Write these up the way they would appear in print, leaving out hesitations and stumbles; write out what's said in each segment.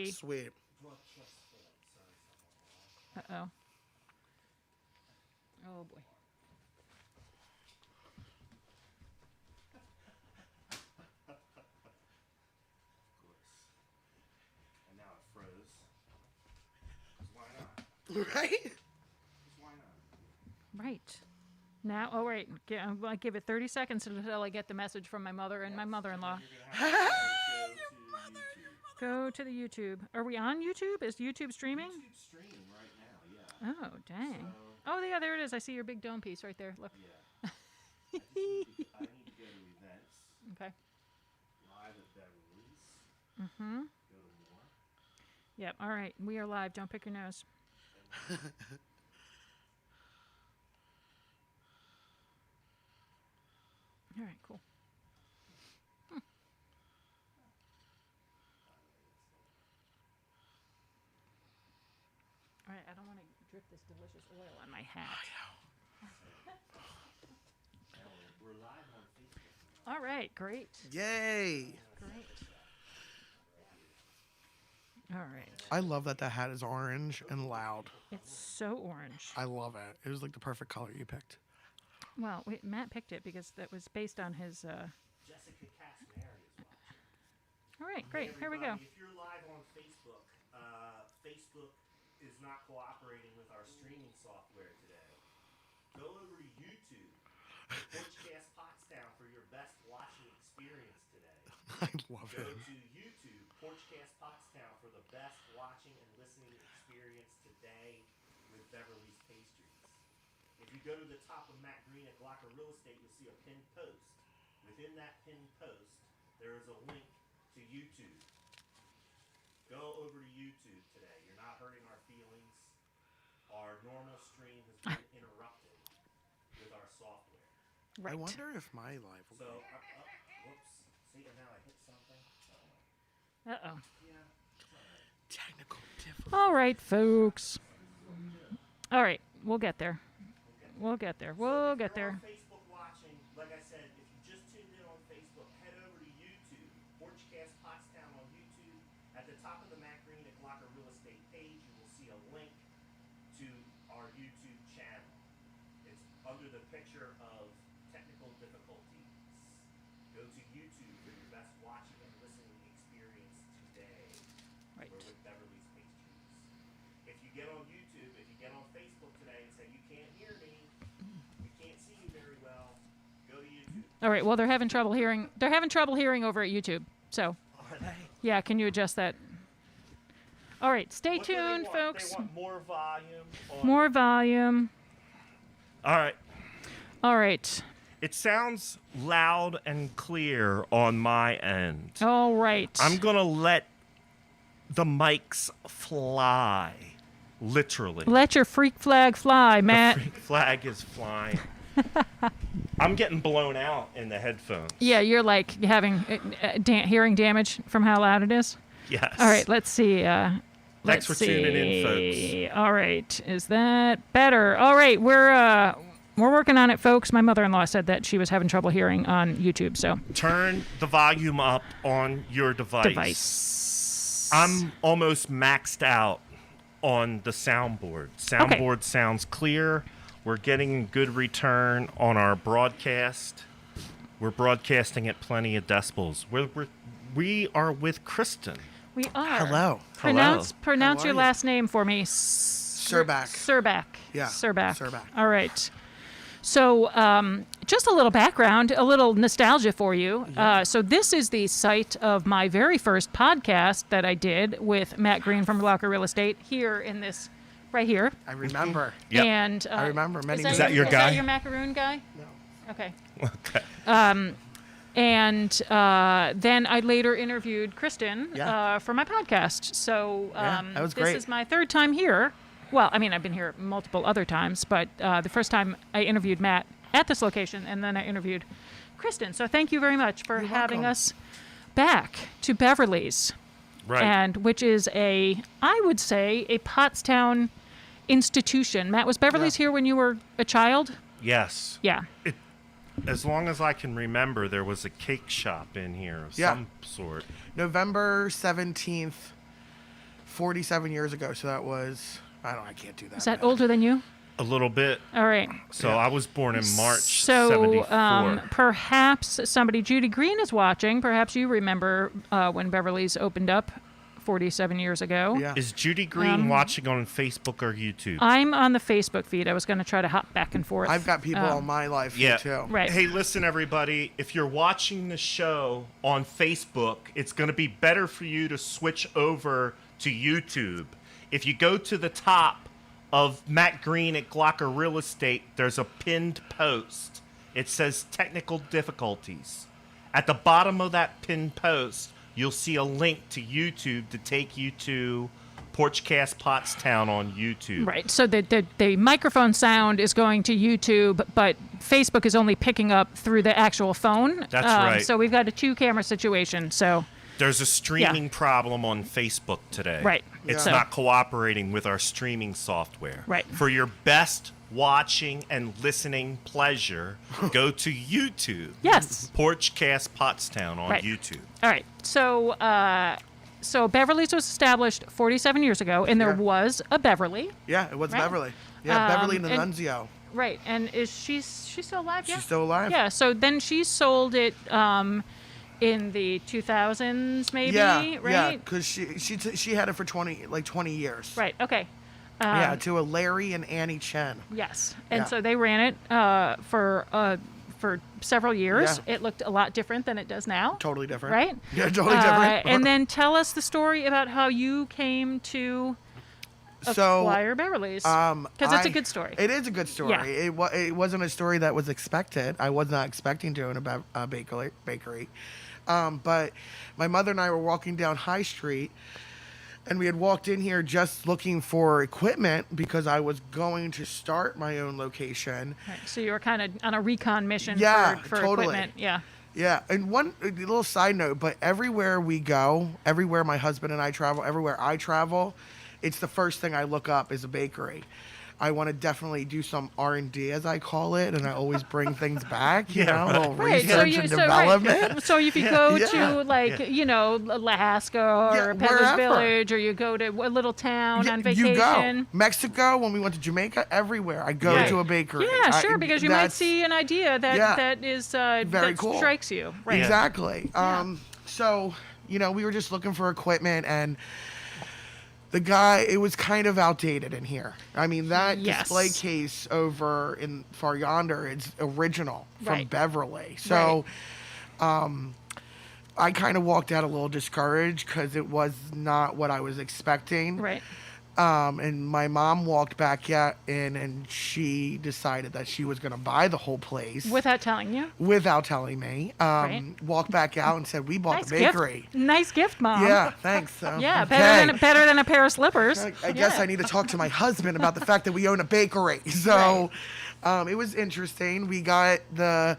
be. Sweet. Uh-oh. Oh, boy. And now it froze. 'Cause why not? Right? 'Cause why not? Right. Now, oh, wait. I'll give it 30 seconds until I get the message from my mother and my mother-in-law. You're gonna have to Go to the YouTube. Are we on YouTube? Is YouTube streaming? YouTube streaming right now, yeah. Oh, dang. So, Oh, yeah, there it is. I see your big dome piece right there. Look. yeah. I need to go to events. Okay. Live at Beverly's. Mm-hmm. Go to more. Yep. All right. We are live. Don't pick your nose. All right, cool. All right, I don't want to drip this delicious oil on my hat. We're live on Facebook. All right, great. Yay. Great. All right. I love that the hat is orange and loud. It's so orange. I love it. It was like the perfect color you picked. Well, Matt picked it because that was based on his. Jessica Castanari is watching. All right, great. Here we go. If you're live on Facebook, Facebook is not cooperating with our streaming software today. Go over to YouTube, Porchcast Pottstown for your best watching experience today. I love Go it. to YouTube, Porchcast Pottstown for the best watching and listening experience today with Beverly's Pastries. If you go to the top of Matt Green at Glocker Real Estate, you'll see a pinned post. Within that pinned post, there is a link to YouTube. Go over to YouTube today. You're not hurting our feelings. Our normal stream has been interrupted with our software. Right. I wonder if my live will So, go. whoops. See, and now I hit something. Uh-oh. Yeah. Technical difficulty. All right, folks. All right, we'll get there. We'll get there. We'll get there. If you're on Facebook watching, like I said, if you just tuned in on Facebook, head over to YouTube, Porchcast Pottstown on YouTube. At the top of the Matt Green at Glocker Real Estate page, you will see a link to our YouTube channel. It's under the picture of technical difficulties. Go to YouTube for your best watching and listening experience today. Right. We're with Beverly's Pastries. If you get on YouTube, if you get on Facebook today and say you can't hear me, you can't see me very well, go to YouTube. All right. Well, they're having trouble hearing. They're having trouble hearing over at YouTube. So, Are they? yeah, can you adjust that? All right. Stay What do they tuned, want? folks. They want more volume. On... More volume. All right. All right. It sounds loud and clear on my end. All right. I'm going to let the mics fly. Literally. Let your freak flag fly, Matt. The freak flag is flying. I'm getting blown out in the headphones. Yeah, you're like having hearing damage from how loud it is. Yes. All right, let's see. Thanks Let's for tuning in, see. All right, is that better? All right, we're working on it, folks. My mother-in-law said that she was having trouble hearing on YouTube, so Turn the volume up on your device. I'm almost maxed out on the soundboard. Soundboard sounds clear. We're getting a good return on our broadcast. We're broadcasting at plenty of decibels. We are with Kristen. we are. Hello. Pronounce How are your you? last name for me. Sirbak. Sirbak. Yeah, Sirbak. Sirbak. All right. So, just a little background, a little nostalgia for you. So this is the site of my very first podcast that I did with Matt Green from Glocker Real Estate here in this, right here. I remember. Yep. And I remember many Is that your Is guy? that your macaroon guy? No. Okay. Okay. And then I later interviewed Kristen Yeah. for my podcast. So Yeah, that was this great. is my third time here. Well, I mean, I've been here multiple other times, but the first time I interviewed Matt at this location, and then I interviewed Kristen. So thank you very much for You're having welcome. us back to Beverly's, Right. and which is I would say, a Pottstown institution. Matt, was Beverly's here when you were a child? Yes. Yeah. As long as I can remember, there was a cake shop in here of Yeah. some sort. November 17th, 47 years ago. So that was, I can't do that. Is that math. older than you? A little bit. All right. So I was born in March So 74. perhaps somebody, Judy Green is watching. Perhaps you remember when Beverly's opened up 47 years ago. Yeah. Is Judy Green watching on Facebook or YouTube? I'm on the Facebook feed. I was going to try to hop back and forth. I've got people on my live feed too. Right. Hey, listen, everybody. If you're watching the show on Facebook, it's going to be better for you to switch over to YouTube. If you go to the top of Matt Green at Glocker Real Estate, there's a pinned post. It says technical difficulties. At the bottom of that pinned post, you'll see a link to YouTube to take you to Porchcast Pottstown on YouTube. Right. So the microphone sound is going to YouTube, but Facebook is only picking up through the actual phone. That's right. So we've got a 2-camera situation. So There's a streaming problem on Facebook today. Right. It's Yeah. not cooperating with our streaming software. Right. For your best watching and listening pleasure, go to YouTube. yes. Porchcast Pottstown on Right. YouTube. All right. So Beverly's was established 47 years ago, and there Yeah. was a Beverly. Yeah, it was Right. Beverly. Yeah, Beverly and- Nunzio. Right. And is she's still alive? Yeah. She's still alive. Yeah. So then she sold it in the 2000s, maybe. Yeah, Right. because she had it for 20 years. Right. Okay. Yeah, to a Larry and Annie Chen. Yes. And Yeah. so they ran it for several years. Yeah. It looked a lot different than it does now. Totally different. Right? Yeah, totally different. And then tell us the story about how you came to acquire Beverly's. Because it's a good story. It is a good story. Yeah. It wasn't a story that was expected. I was not expecting to own a bakery. But my mother and I were walking down High Street, and we had walked in here just looking for equipment because I was going to start my own location. Right. So you were kind of on a recon mission Yeah, for totally. equipment. Yeah. Yeah, and one a little side note, but everywhere we go, everywhere my husband and I travel, everywhere I travel, it's the first thing I look up is a bakery. I want to definitely do some R&D, as I call it, and I always bring things back, you know, a little research and development. So if you go Yeah. to Alaska or Yeah, Peddler's wherever. Village, or you go to a little town on You go. vacation. Mexico, when we went to Jamaica, everywhere. I go Yeah. to a bakery. Yeah, sure, because you might that's- see an idea that Yeah. that is Very that cool. strikes you. Right. Exactly. Yeah. So, we were just looking for equipment, and the guy, it was kind of outdated in here. I mean, that Yes. display case over in far yonder, it's original from Right. Beverly. So, I kind of walked out a little discouraged because it was not what I was expecting. Right. And my mom walked back in, and she decided that she was going to buy the whole place Without telling you. without telling me. Right. Walked back out and said, "We bought Nice the bakery." gift. Nice gift, Mom. Yeah, thanks. Yeah, Okay. better than a pair of slippers. I guess Yeah. I need to talk to my husband about the fact that we own a bakery. So, it was interesting. We got the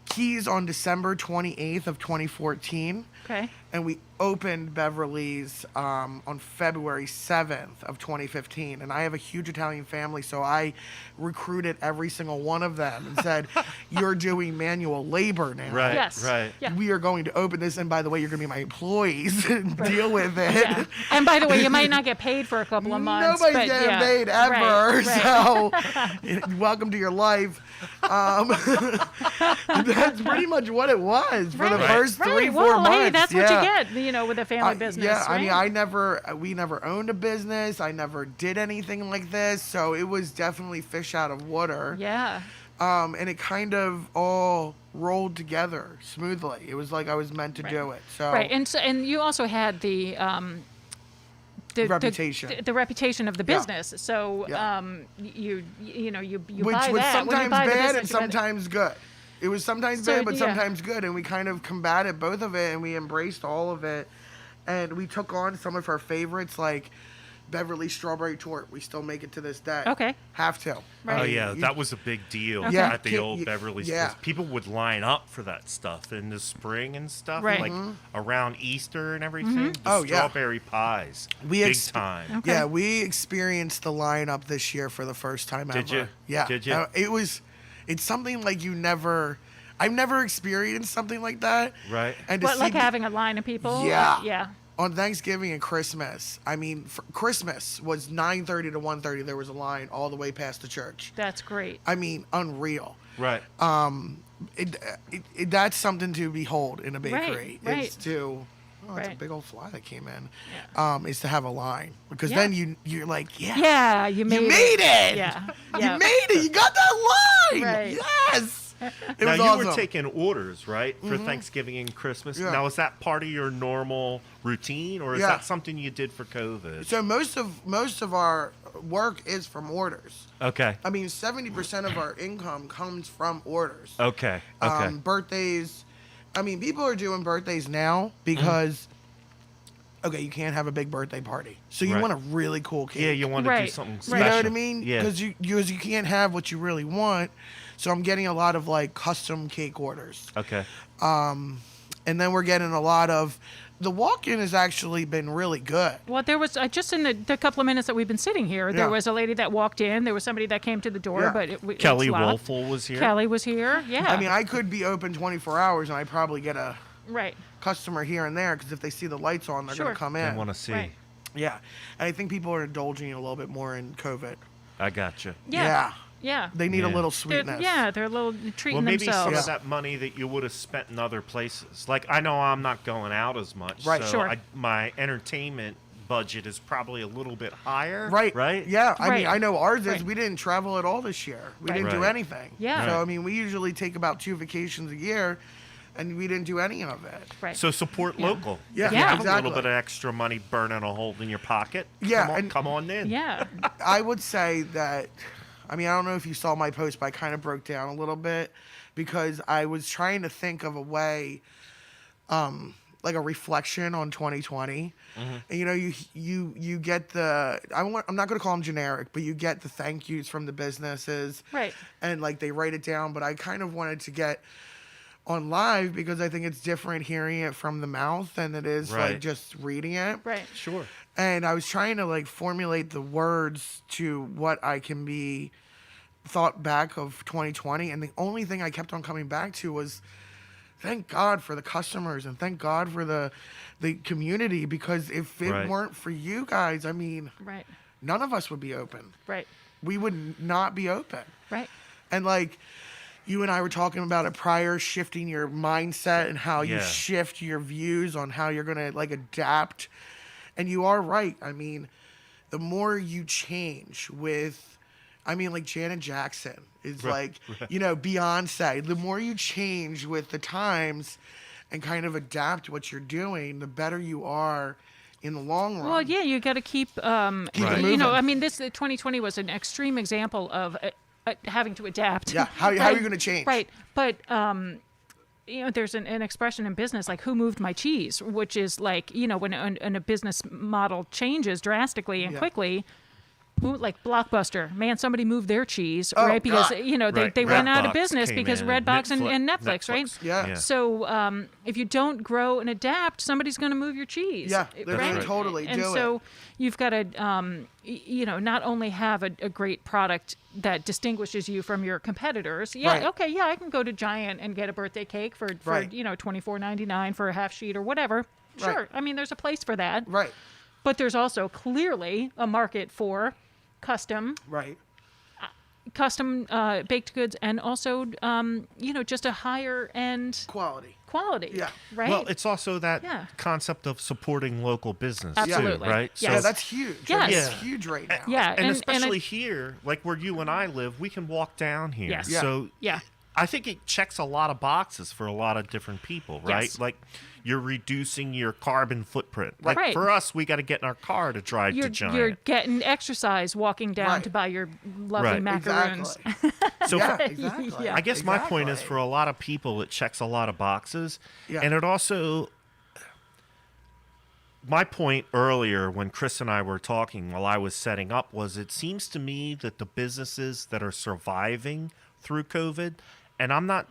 keys on December 28th of 2014. Okay. And we opened Beverly's on February 7th of 2015. And I have a huge Italian family, so I recruited every single one of them and said, "You're doing manual labor now. Right. Yes. Right. Yeah. We are going to open this, and by the way, you're going to be my employees and deal with it." Yeah. And by the way, you might not get paid for a couple of months. Nobody's but getting yeah. paid ever, Right, right. so welcome to your life. That's pretty much what it was for the Right. first Right. 3-4 Well, months. hey, that's what Yeah. you get, with a family business. Yeah, I mean, right? we never owned a business. I never did anything like this, so it was definitely fish out of water. Yeah. And it kind of all rolled together smoothly. It was like I was meant to do it. So Right. And you also had the reputation. the reputation of the Yeah. business. So Yeah. you which buy was that. When you sometimes buy the bad and business, you buy the- sometimes good. It was sometimes So, bad, but yeah. sometimes good, and we kind of combated both of it, and we embraced all of it, and we took on some of our favorites, like Beverly strawberry tort. We still make it to this day. Okay. Have to. Right. Oh yeah, that was a big deal Yeah. at the Can old you- Beverly's. yeah. 'Cause people would line up for that stuff in the spring and stuff, Right. like around Easter and everything. The Oh, yeah. strawberry pies, We big time. Okay. Yeah, we experienced the lineup this year for the first time ever. Did you? Yeah. Did you? It's something like I've never experienced something like that. Right. And to What, like see- having a line of people? Yeah. Yeah. On Thanksgiving and Christmas, I mean, Christmas was 9:30 to 1:30. There was a line all the way past the church. That's great. I mean, unreal. Right. That's something to behold in a bakery. Right. It's to, oh, that's a Right. big old fly that came in. Yeah. Is to have a line because Yeah. then you're like, yeah, Yeah, you made it. Yeah. You made it. You got that line. Right. Yes. It Now was you awesome. were taking orders, right, for Thanksgiving and Christmas. Yeah. Now is that part of your normal routine, or is Yeah. that something you did for COVID? So most of our work is from orders. Okay. I mean, 70% of our income comes from orders. Okay. Okay. Birthdays. I mean, people are doing birthdays now because, okay, you can't have a big birthday party. So you Right. want a really cool cake. Yeah, you want to do Right. something Right. special. You know what I mean? Yeah. Because you can't have what you really want. So I'm getting a lot of like custom cake orders. Okay. And then we're getting a lot of, the walk-in has actually been really good. Well, there was just in the couple of minutes that we've been sitting here, there Yeah. was a lady that walked in. There was somebody that came to the door, Yeah. but Kelly it's locked. Wolfel was here. Kelly was here. Yeah. I mean, I could be open 24 hours and I probably get a right. customer here and there because if they see the lights on, they're going Sure. to come I in. want to see. Right. Yeah. And I think people are indulging a little bit more in COVID. I gotcha. Yeah. Yeah. They need a Yeah. little They're, sweetness. they're a little treating Well, maybe themselves. some of that money that you would have spent in other places. Like, I know I'm not going out as much. Right. So Sure. my entertainment budget is probably a little bit higher. Right. Right? Yeah. I mean, Right. I know ours is. Right. We didn't travel at all this year. We Right. didn't do Right. anything. Yeah. So, Right. I mean, we usually take about 2 vacations a year and we didn't do any of it. Right. So support Yeah. local. Yeah, If you Yeah. have a exactly. little bit of extra money burning a hole in your pocket. Yeah, Come on, and- come on in. yeah. I would say that, I mean, I don't know if you saw my post, but I kind of broke down a little bit because I was trying to think of a way, like a reflection on 2020. And, you know, you get I'm not going to call them generic, but you get the thank yous from the businesses. Right. And like they write it down, but I kind of wanted to get on live because I think it's different hearing it from the mouth than it is Right. like just reading it. Right. Sure. And I was trying to like formulate the words to what I can be thought back of 2020. And the only thing I kept on coming back to was thank God for the customers and thank God for the community, because if it Right. weren't for you guys, I mean, Right. none of us would be open. Right. We would not be open. Right. And like you and I were talking about it prior, shifting your mindset and how you Yeah. shift your views on how you're going to like adapt. And you are right. I mean, the more you change with, I mean, like Janet Jackson is Right, like, you know, Beyonce. The more you change with the times and kind of adapt what you're doing, the better you are in the long run. Well, yeah, you got to keep, it Right. you moving. know, I mean, this 2020 was an extreme example of having to adapt. Yeah, how are you gonna change? Right, but you know, there's an expression in business like "who moved my cheese," which is like, you know, when a business model changes drastically and Yeah. quickly. Like Blockbuster, man, somebody moved their cheese, Oh, right? Because God. you know they, Right. they went out of Redbox business came because in, Redbox and Netflix, right? Yeah. So if you don't grow and adapt, somebody's going to move your cheese. Yeah, they're right? gonna totally and do so it. you've got to, you know, not only have a great product that distinguishes you from your competitors. Yeah, Right. okay, yeah, I can go to Giant and get a birthday cake for Right. you know, $24.99 for a half sheet or whatever. Sure, Right. I mean, there's a place for that. Right. But there's also clearly a market for custom Right. baked goods and also you know, just a higher end Quality. quality. Yeah. Right. Well, it's also that Yeah. concept of supporting local business Absolutely. too, right? Yes. Yeah, that's huge. Yes. It's Yeah. huge right now. yeah, And I- especially here, like where you and I live, we can walk down here. Yes. Yeah. So yeah. I think it checks a lot of boxes for a lot of different people, right? Yes. Like you're reducing your carbon footprint. Like Right. for us, we got to get in our car to drive You're to Giant. you're getting exercise walking down Right. to buy your lovely Right. macaroons. Exactly. So yeah, for- exactly. Yeah. I guess my point is Exactly. for a lot of people, it checks a lot of boxes. Yeah. And it also, my point earlier when Chris and I were talking while I was setting up was it seems to me that the businesses that are surviving through COVID, and I'm not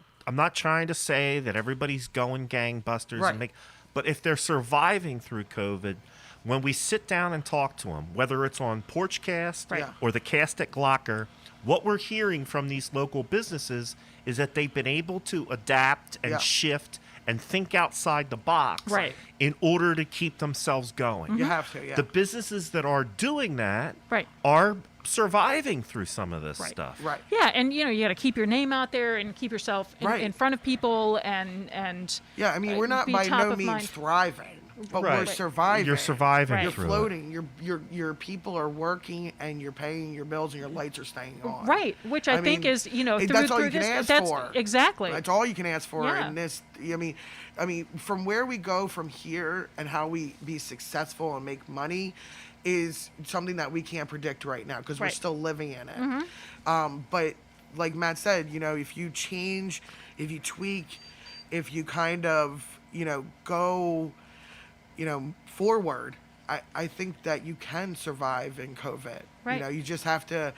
trying to say that everybody's going gangbusters, Right. but if they're surviving through COVID, when we sit down and talk to them, whether it's on Porchcast Right. Yeah. or the Cast at Glocker, what we're hearing from these local businesses is that they've been able to adapt and Yeah. shift and think outside the box Right. in order to keep themselves going. You have to, yeah. The businesses that are doing that Right. are surviving through some of this Right. stuff. Right. Yeah, and you got to keep your name out there and keep yourself Right. in front of people and Yeah, I mean, we're not be by top no of means mind. thriving, but Right. we're surviving. You're surviving Right. You're through it. floating. Your people are working, and you're paying your bills, and your lights are staying on. Right, which I think mean, is through that's all through you can this. ask That's for. exactly. That's all you can ask for Yeah. in this. I mean, from where we go from here and how we be successful and make money is something that we can't predict right now because we're Right. still living in it. But like Matt said, if you change, if you tweak, if you kind of, go, forward, I think that you can survive in COVID. Right. You just have to.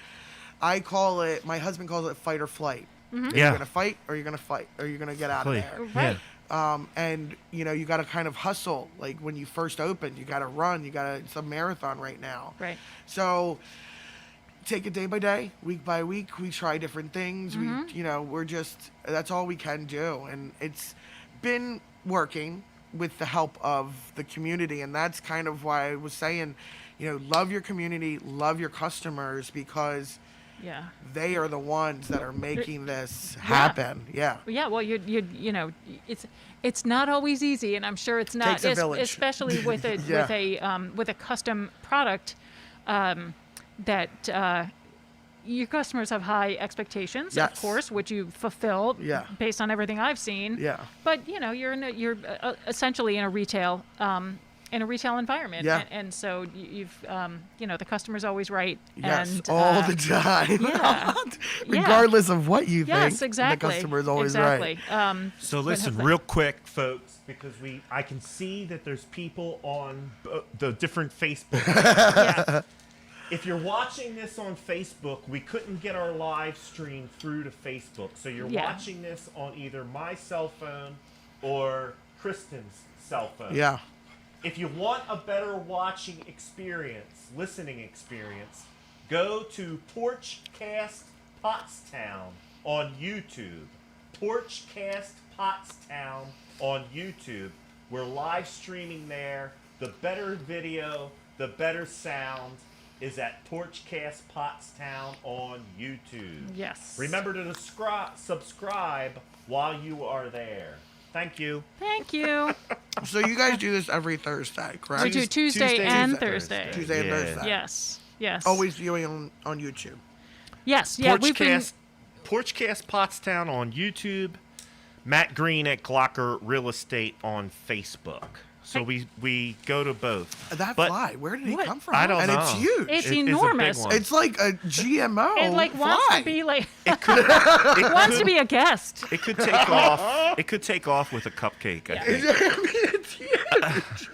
My husband calls it fight or flight. Mm-hmm. Yeah. You're gonna fight, or you're gonna fight, or you're gonna get out of Flee. there. Right. And you got to kind of hustle. Like when you first opened, you got to run. It's a marathon right now. Right. So take it day by day, week by week. We try different things. We're just, that's all we can do. And it's been working with the help of the community. And that's kind of why I was saying, love your community, love your customers, because Yeah. they are the ones that are making this happen. Yeah. Yeah, well, it's not always easy, and I'm sure it's not, Takes a village. especially with a Yeah. with a custom product that your customers have high expectations, of Yes. course, which you fulfill Yeah. based on everything I've seen. Yeah. But you're essentially in a retail environment, Yeah. and so you've the customer's always right. Yes, and, all the time. yeah. Regardless of what you Yes, think, exactly. the customer is always exactly. right. So listen, real quick, folks, because I can see that there's people on the different Facebook. Yeah. If you're watching this on Facebook, we couldn't get our live stream through to Facebook. So you're Yeah. watching this on either my cell phone or Kristen's cell phone. Yeah. If you want a better listening experience, go to Porchcast Pottstown on YouTube. Porchcast Pottstown on YouTube. We're live streaming there. The better video, the better sound is at Porchcast Pottstown on YouTube. Yes. Remember to subscribe while you are there. Thank you. Thank you. So you guys do this every Thursday, correct? We do Tuesday Tuesday and and Thursday. Tuesday and Yeah. Thursday. Yes. Yes. Always viewing on YouTube. Yes. Yeah. We've been. Porchcast Pottstown on YouTube. Matt Green at Glocker Real Estate on Facebook. So we go to both. That But fly, where did he What? come from? I don't and know. it's huge. It's It's a big enormous. one. It's like a GMO It like wants fly. to be like It could, wants to be a guest. it could take off. It could take off with a cupcake, I think. It's huge.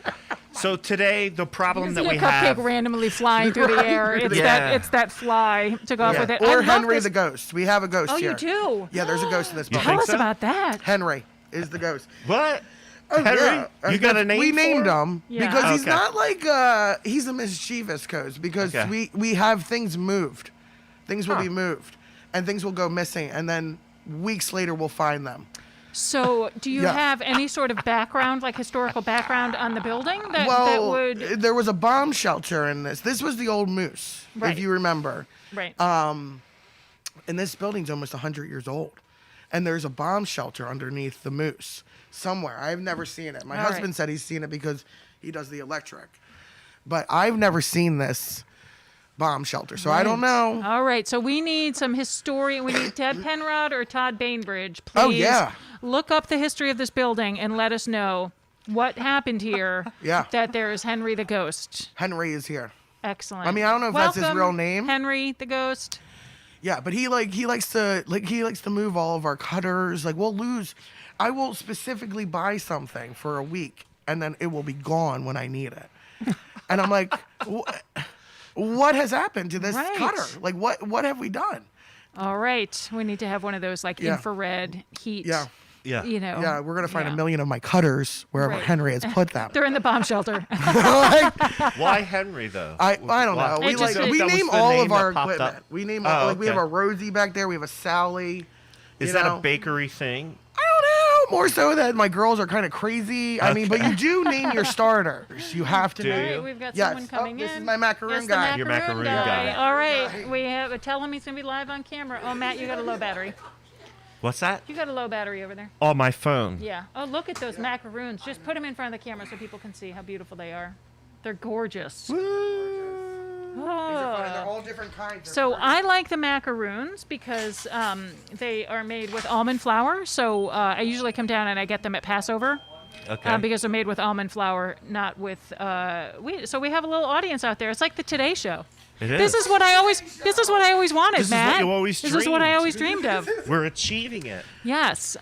So today the problem You that see we a cupcake have. randomly flying through the air. It's Yeah. that fly took off Yeah. with it. I Or love Henry this. the ghost. We have a ghost Oh, here. you do? Yeah, there's a ghost in this You building. Tell think us so? about that. Henry is the ghost. What? Oh, Henry? yeah. You got a name We for named him? him Yeah. because he's Okay. not like he's a mischievous ghost because Okay. we have things moved. Things will Huh. be moved and things will go missing and then weeks later we'll find them. So, do you Yeah. have any sort of background, like historical background on the building that Well, would there was a bomb shelter in this. This was the old Moose, Right. if you remember. right? And this building's almost 100 years old. And there's a bomb shelter underneath the Moose somewhere. I've never seen it. My All husband right. said he's seen it because he does the electric. But I've never seen this bomb shelter, so I don't know. All right, so we need some historian. We need Ted Penrod or Todd Bainbridge. Please Oh, yeah. look up the history of this building and let us know what happened here. Yeah. That there is Henry the Ghost. Henry is here. Excellent. I mean, I don't know if that's his Welcome, real name. Henry the Ghost. Yeah, but he likes to move all of our cutters. Like I will specifically buy something for a week and then it will be gone when I need it. And I'm like, what has happened to this Right. cutter? Like what have we done? All right, we need to have one of those like Yeah. infrared heat. Yeah. Yeah. You know. Yeah, we're gonna find yeah. a million of my cutters wherever Right. Henry has put them. They're in the bomb shelter. Why Henry though? I don't know. It just- We That was name the all name of our that popped equipment. up? We name Oh, we have okay. a Rosie back there. We have a Sally. Is you that know? a bakery thing? I don't know. more so that my girls are kind of crazy. I mean, but you do name your starters. You have to Do name. you? All right, we've got Yes. someone coming This in. is my macaroon Yes, guy. The Your macaroon macaroon guy. All right, we have. Tell him he's gonna be live on camera. Oh, Matt, you got a low battery. What's that? You got a low battery over there. Oh, my phone. Yeah. Oh, look at those macaroons. Just put them in front of the camera so people can see how beautiful they are. They're gorgeous. These are fun. They're Oh. all different kinds. They're So fun. I like the macaroons because they are made with almond flour. So I usually come down and I get them at Passover. Okay. Because they're made with almond flour, not with wheat. So we have a little audience out there. It's like the Today Show. It This is. is what I always wanted, This is what Matt. you always This is what I dreamed. always dreamed of. We're achieving it. Yes.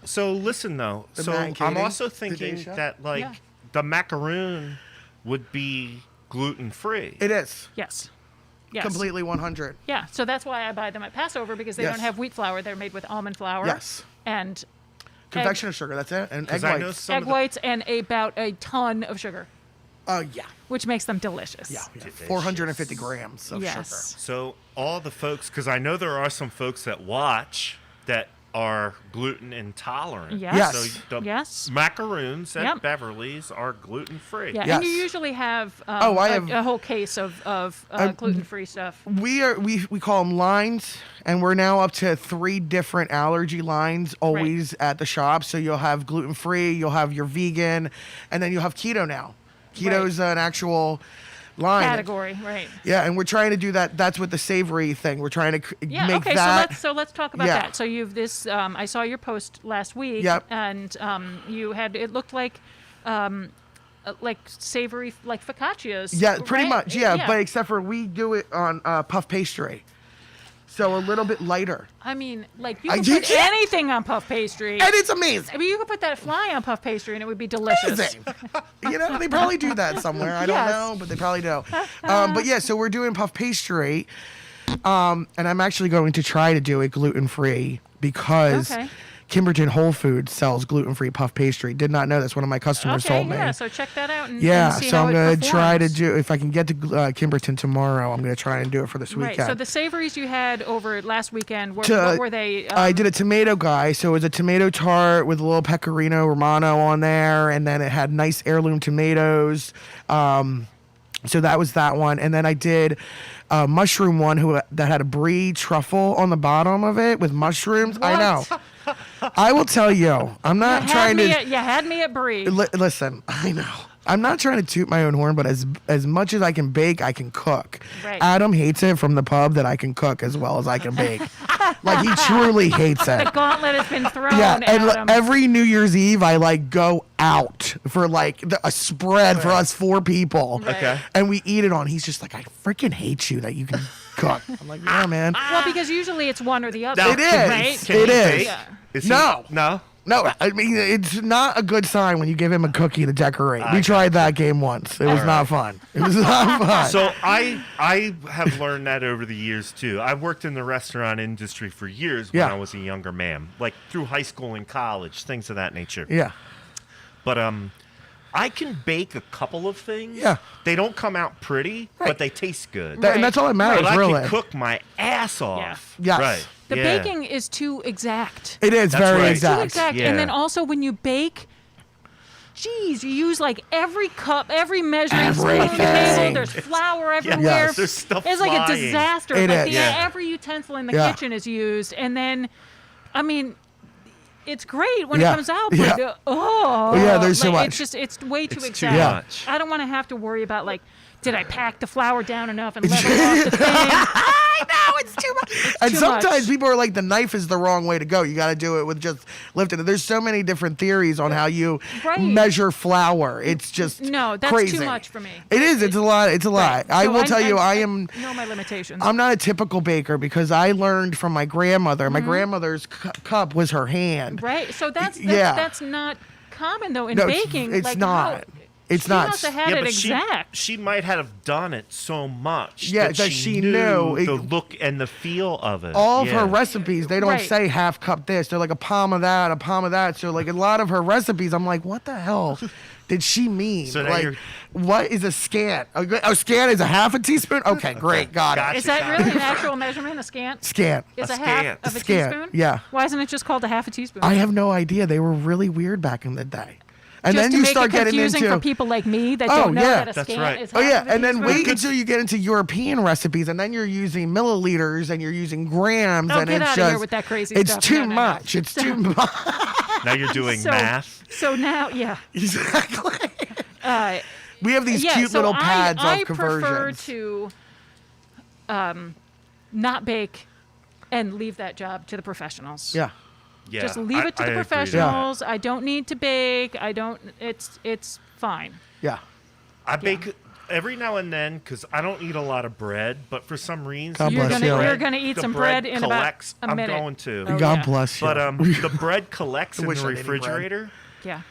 So listen though. The So Matt and I'm Katie, also the thinking Day Show? that like Yeah. the macaroon would be gluten free. It is yes. Yes. completely 100. Yeah. So that's why I buy them at Passover because they Yes. don't have wheat flour. They're made with almond flour. Yes. And Confectioner sugar. That's it. And egg Because I know whites. some egg of the, whites and about a ton of sugar, Yeah. which makes them delicious. Yeah. Delicious. 450 grams of sugar. Yes. So all the folks, because I know there are some folks that watch that are gluten intolerant. Yes. Yes. So the Yes. macaroons at Yep. Beverly's are gluten free. Yeah, Yes. and you usually have, Oh, I have- a whole case of gluten-free stuff. We call them lines, and we're now up to 3 different allergy lines always at the shop. So you'll have gluten free, you'll have your vegan, and then you'll have keto now. Keto's an actual line. Category, right? Yeah, and we're trying to do that. That's with the savory thing. We're trying to Yeah. make Okay. that. So let's talk about Yeah. that. So you've this. I saw your post last week. Yep. And you had it looked like savory, like focaccias. Yeah, pretty right? much. Yeah, but except for we do it on puff pastry, so a little bit lighter, I mean, like you I could do- put anything on puff pastry. and it's amazing. I mean, you could put that fly on puff pastry and it would be delicious. Amazing. You know, they probably do that somewhere. I don't Yes. know, but they probably do. But yeah, so we're doing puff pastry, and I'm actually going to try to do it gluten free because Okay. Kimberton Whole Foods sells gluten free puff pastry. Did not know this. One of my customers Okay. told me. Yeah. So check that out. And, Yeah, and see so how I'm it gonna try to performs. do. If I can get to Kimberton tomorrow, I'm gonna try and do it for this Right. weekend. So the savories you had over last weekend, what were they? I did a tomato guy, so it was a tomato tart with a little pecorino romano on there, and then it had nice heirloom tomatoes. So that was that one, and then I did a mushroom one that had a brie truffle on the bottom of it with mushrooms. I know. I will tell you, I'm not you trying to. You had me at brie. Listen, I know. I'm not trying to toot my own horn, but as much as I can bake, I can cook. Right. Adam hates it from the pub that I can cook as well as I can bake. Like, he truly hates it. The gauntlet has been thrown. Yeah, and Adam. every New Year's Eve, I go out for a spread for us 4 people. Right. Okay. And we eat it on. He's just like, I freaking hate you that you can cook. I'm like, yeah, man. Well, because usually it's one or the other. Now, It Right? is. Can It he is. bake? Yeah. Is he- No. No. No, I mean, it's not a good sign when you give him a cookie to decorate. We tried that game once. It was not fun. It was not fun. So I have learned that over the years too. I worked in the restaurant industry for years when Yeah. I was a younger man, like through high school and college, things of that nature. Yeah. But I can bake a couple of things. Yeah. They don't come out pretty, Right. but they taste good. And that's all that matters, But I really. can cook my ass off. Yes. Right. The Yeah. baking is too exact. It is That's very right. exact. Too exact. Yeah. And then also when you bake, geez, you use like every cup, every measuring spoon Everything. table. There's flour everywhere. Yes. There's stuff It's like a flying. disaster. It like is. Yeah. every utensil in the Yeah. kitchen is used, and then, I mean, it's great when Yeah. it comes out, but Yeah. oh, there's so like, much. It's way too It's too exact. Yeah. much. I don't want to have to worry about like, did I pack the flour down enough and level off the thing? I know, it's too much. And too sometimes much. people are like, the knife is the wrong way to go. You got to do it with just lifting it. There's so many different theories on how you Right. measure flour. It's just No, that's crazy. too much for me. It is. It's a lot. It's a lot. Right. I So will tell you, I am. know my limitations. I'm not a typical baker because I learned from my grandmother. Mm-hmm. My grandmother's cup was her hand. Right. So that's Yeah. that's not common though in No, baking. it's like, not. how- It's she not. must have had Yeah, it but exact. she might have done it so much Yeah, that that she she knew knew the it- look and the feel of it. All of Yeah. her recipes, they don't Right. say half cup this. They're like a palm of that, a palm of that. So like a lot of her recipes, I'm like, what the hell did she mean? So now like, you're- what is a scant? A scant is a half a teaspoon? Okay, great. Got Gotcha. it. Is that really an actual measurement? A scant? Scant. Is A a half scant. of a Scant, teaspoon? yeah. Why isn't it just called a half a teaspoon? I have no idea. They were really weird back in the day. And just then to you make start it getting confusing into for people like me that Oh, don't know yeah. that a That's scant right. is Oh half yeah, of a and then teaspoon. wait until you get into European recipes, and then you're using milliliters and you're using grams, Oh, and get it's outta here just with that crazy it's stuff. too No, no, no. much. It's too much. Now you're doing So- math. So now, yeah. Exactly. Uh, We have these yeah, cute so little pads I of conversions. prefer to not bake and leave that job to the professionals. Yeah. Yeah, Just leave it to the I agree with that. professionals. I don't need to bake. I don't. It's fine. Yeah. I bake every now and then because I don't eat a lot of bread, but for some reason God You're bless gonna you. you're gonna eat the some bread in about collects. a minute. I'm going to. Oh, God yeah. bless you. But the bread collects in wish the I didn't eat bread. refrigerator, Yeah.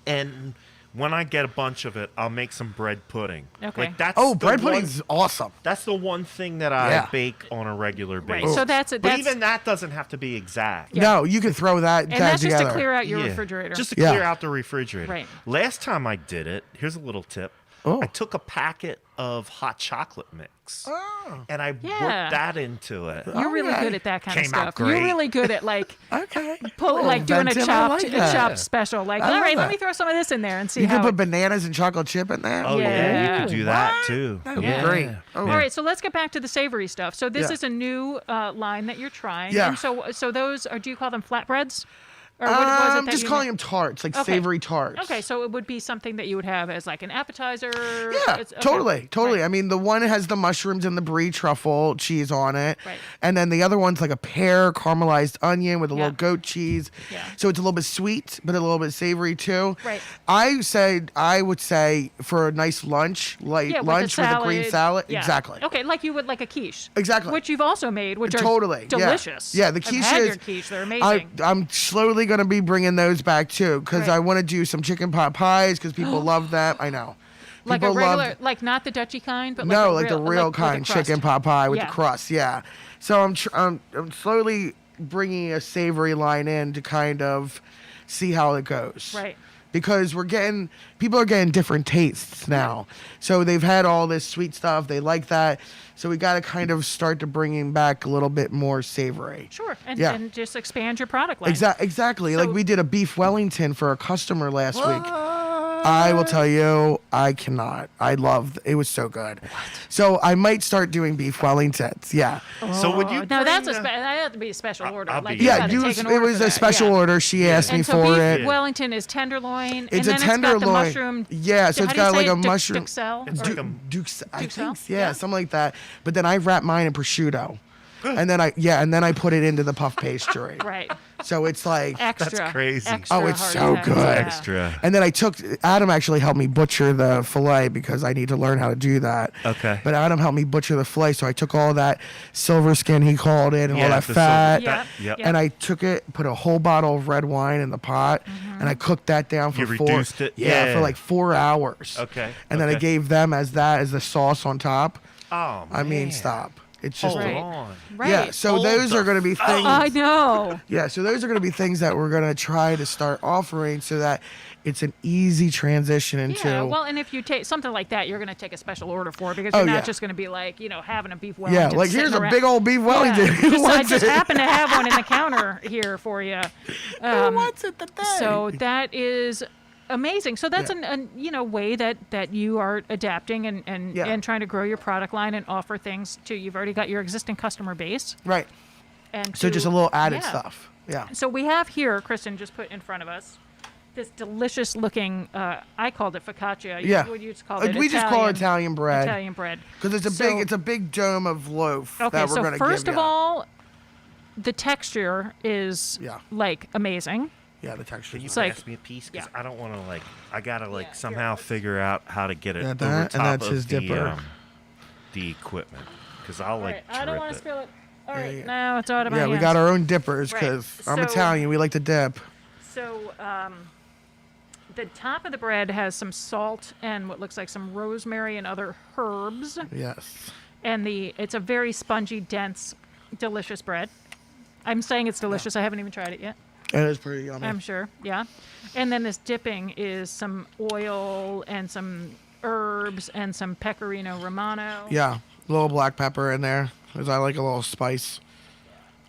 and when I get a bunch of it, I'll make some bread pudding. Okay. Like that's oh, the bread one- pudding's awesome. That's the one thing that I Yeah. bake on a regular Right. basis. So that's But even that doesn't have to be exact. Yeah. No, you can throw that and tag that's together. just to clear out your Yeah. refrigerator. Just to Yeah. clear out the refrigerator. Right. Last time I did it, here's a little tip. Oh. I took a packet of hot chocolate mix Oh. and I Yeah. worked that into it. You're really Okay. good at that kind of Came out stuff. You're great. really good at like Okay. like doing a inventive. I chopped like that. chopped special. Like, I all love right, let that. me throw some of this in there and see You how. can put it- bananas and chocolate chip in there. Oh yeah, you Yeah. could do that too. That would Yeah. be great. Oh, All right, so let's get back to the savory stuff. So this Yeah. is a new line that you're trying. Yeah. And so those are. Do you call them flatbreads? Or what was it I'm that just you calling made? them tarts, like Okay. savory tarts. Okay, so it would be something that you would have as like an appetizer. Yeah, It's- okay. totally. Right. I mean, the one has the mushrooms and the brie truffle cheese on it. Right. And then the other one's like a pear caramelized onion with a Yeah. little goat cheese. Yeah. So it's a little bit sweet, but a little bit savory too. Right. I would say for a nice lunch, like Yeah, lunch with a green salad. Yeah. Exactly. Okay, like you would like a quiche. Exactly. Which you've also made, which are Totally. yeah. delicious. Yeah, the I've quiche had is. your quiche. They're amazing. I'm slowly going to be bringing those back too because Right. I want to do some chicken pot pies because people love them. I know. like people a regular, love. like not the Dutchy kind, but No, like like the real with a kind crust. chicken pot pie with Yeah. the crust. Yeah. So I'm slowly bringing a savory line in to kind of see how it goes. Right. Because people are getting different tastes now. So they've had all this sweet stuff. They like that. So we got to kind of start to bringing back a little bit more savory. Sure, and, Yeah. and just expand your product line. Exactly. So- Like we did a beef Wellington for a customer last week. I will tell you, I cannot. It was so good. So I might start doing beef Wellingtons. Yeah. So would you? Oh, Now that's bring that have to be a special order. I'll like be- you Yeah, gotta take an it order was for a that, special yeah. order. She asked me And so for beef it. Wellington is tenderloin, It's and a then it's got the tenderloin. mushroom. Yeah, so how it's do you got say like it? a mushroom. Duxelle? It's Or- like a Dukes, I Duxelle? think, yeah, Yeah. something like that. But then I wrap mine in prosciutto, and then I put it into the puff pastry. right. So it's like, Extra. crazy. Extra Oh, it's hard so tack, good. yeah. Extra. and then Adam actually helped me butcher the fillet because I need to learn how to do that. Okay. But Adam helped me butcher the fillet, so I took all that silver skin he called it and all Yeah, that the fat. silver- Yep. Yep. yep. And I took it, put a whole bottle of red wine in the pot, and I cooked that down for You 4. reduced it? Yeah, Yeah. for like 4 hours. Okay, And then I okay. gave them as the sauce on top. Oh, I mean, man. stop. It's just Hold Right. on. Right. yeah. So Hold those the are going to be things. I know. Yeah. So those are going to be things that we're going to try to start offering so that it's an easy transition into. Yeah, well, and if you take something like that, you're going to take a special order for it because Oh, you're not yeah. just going to be like, having a beef yeah, Wellington. like sitting here's a around. big old beef Wellington. Yeah. Who I wants just it? happen to have one in the counter here for you. Who wants it today? So that is amazing. So that's Yeah. an way that you are adapting and Yeah. and trying to grow your product line and offer things to. You've already got your existing customer base, right. and So just a little added yeah. stuff. Yeah. So we have here, Kristen just put in front of us, this delicious looking. I called it focaccia. Yeah. What you just call it? We just call it Italian bread Italian bread. because So- it's a big dome of loaf Okay, that we're so going to first give of you. all, the texture is Yeah. like amazing. Yeah, the texture. Can you It's like- pass me a piece? Because yeah. I don't want to I gotta Yeah, here, somehow let's- figure out how to get it Yeah, over that, top and that's of his dipper. the equipment. Because I'll All right, I don't want to trip it. spill it. All right, yeah. now it's out of my Yeah, hands. we got our own dippers Right, because I'm so- Italian. We like to dip. So the top of the bread has some salt and what looks like some rosemary and other herbs, Yes. and it's a very spongy, dense, delicious bread. I'm saying it's delicious. I haven't even tried it yet. It is pretty yummy. I'm sure. Yeah. And then this dipping is some oil and some herbs and some pecorino romano. Yeah, a little black pepper in there, because I like a little spice.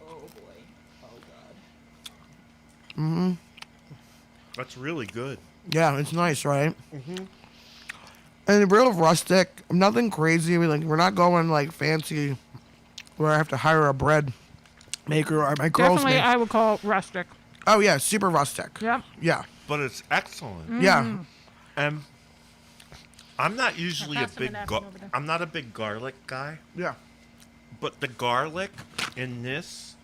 Oh boy. Oh god. That's really good. Yeah, it's nice, right? Mm-hmm. And real rustic, nothing crazy. We're not going like fancy, where I have to hire a bread maker or my girls Definitely, make. I would call rustic. Oh yeah, super rustic. Yep. Yeah, But it's excellent. yeah. And I'm not usually Pass them a napkin over there. I'm not a big garlic guy, Yeah. but the garlic in this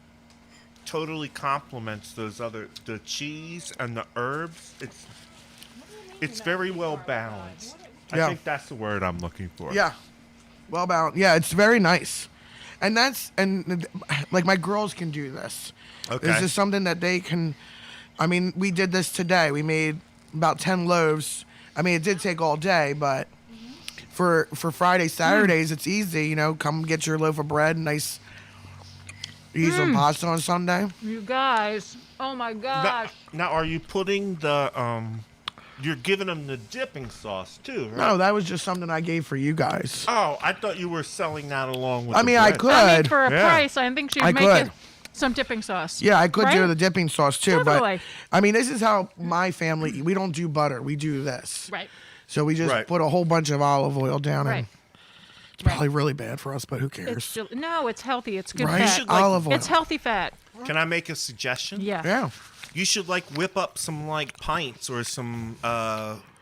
totally complements the cheese and the herbs. It's very well balanced. Yeah. I think that's the word I'm looking for. Yeah. Well balanced. Yeah, it's very nice. And like my girls can do this. Okay. This is something that they can. I mean, we did this today. We made about 10 loaves. I mean, it did take all day, but for Fridays, Saturdays, it's easy. You know, come get your loaf of bread, nice. Eat some pasta on Sunday. You guys. Oh my gosh. Now, are you putting the you're giving them the dipping sauce too, right? No, that was just something I gave for you guys. Oh, I thought you were selling that along with. I the mean, I bread. could. I mean, for a Yeah. price, I think she'd I make could. it some dipping sauce. Yeah, I could do Right? the dipping sauce too, Definitely. but I mean, this is how my family eat. We don't do butter. We do this. Right. So we just Right. put a whole bunch of olive oil down, Right. and it's probably really bad for us, but who cares? No, it's healthy. It's good Right? fat. should, like- Olive oil. It's healthy fat. Can I make a suggestion? Yeah. Yeah. You should like whip up some like pints or some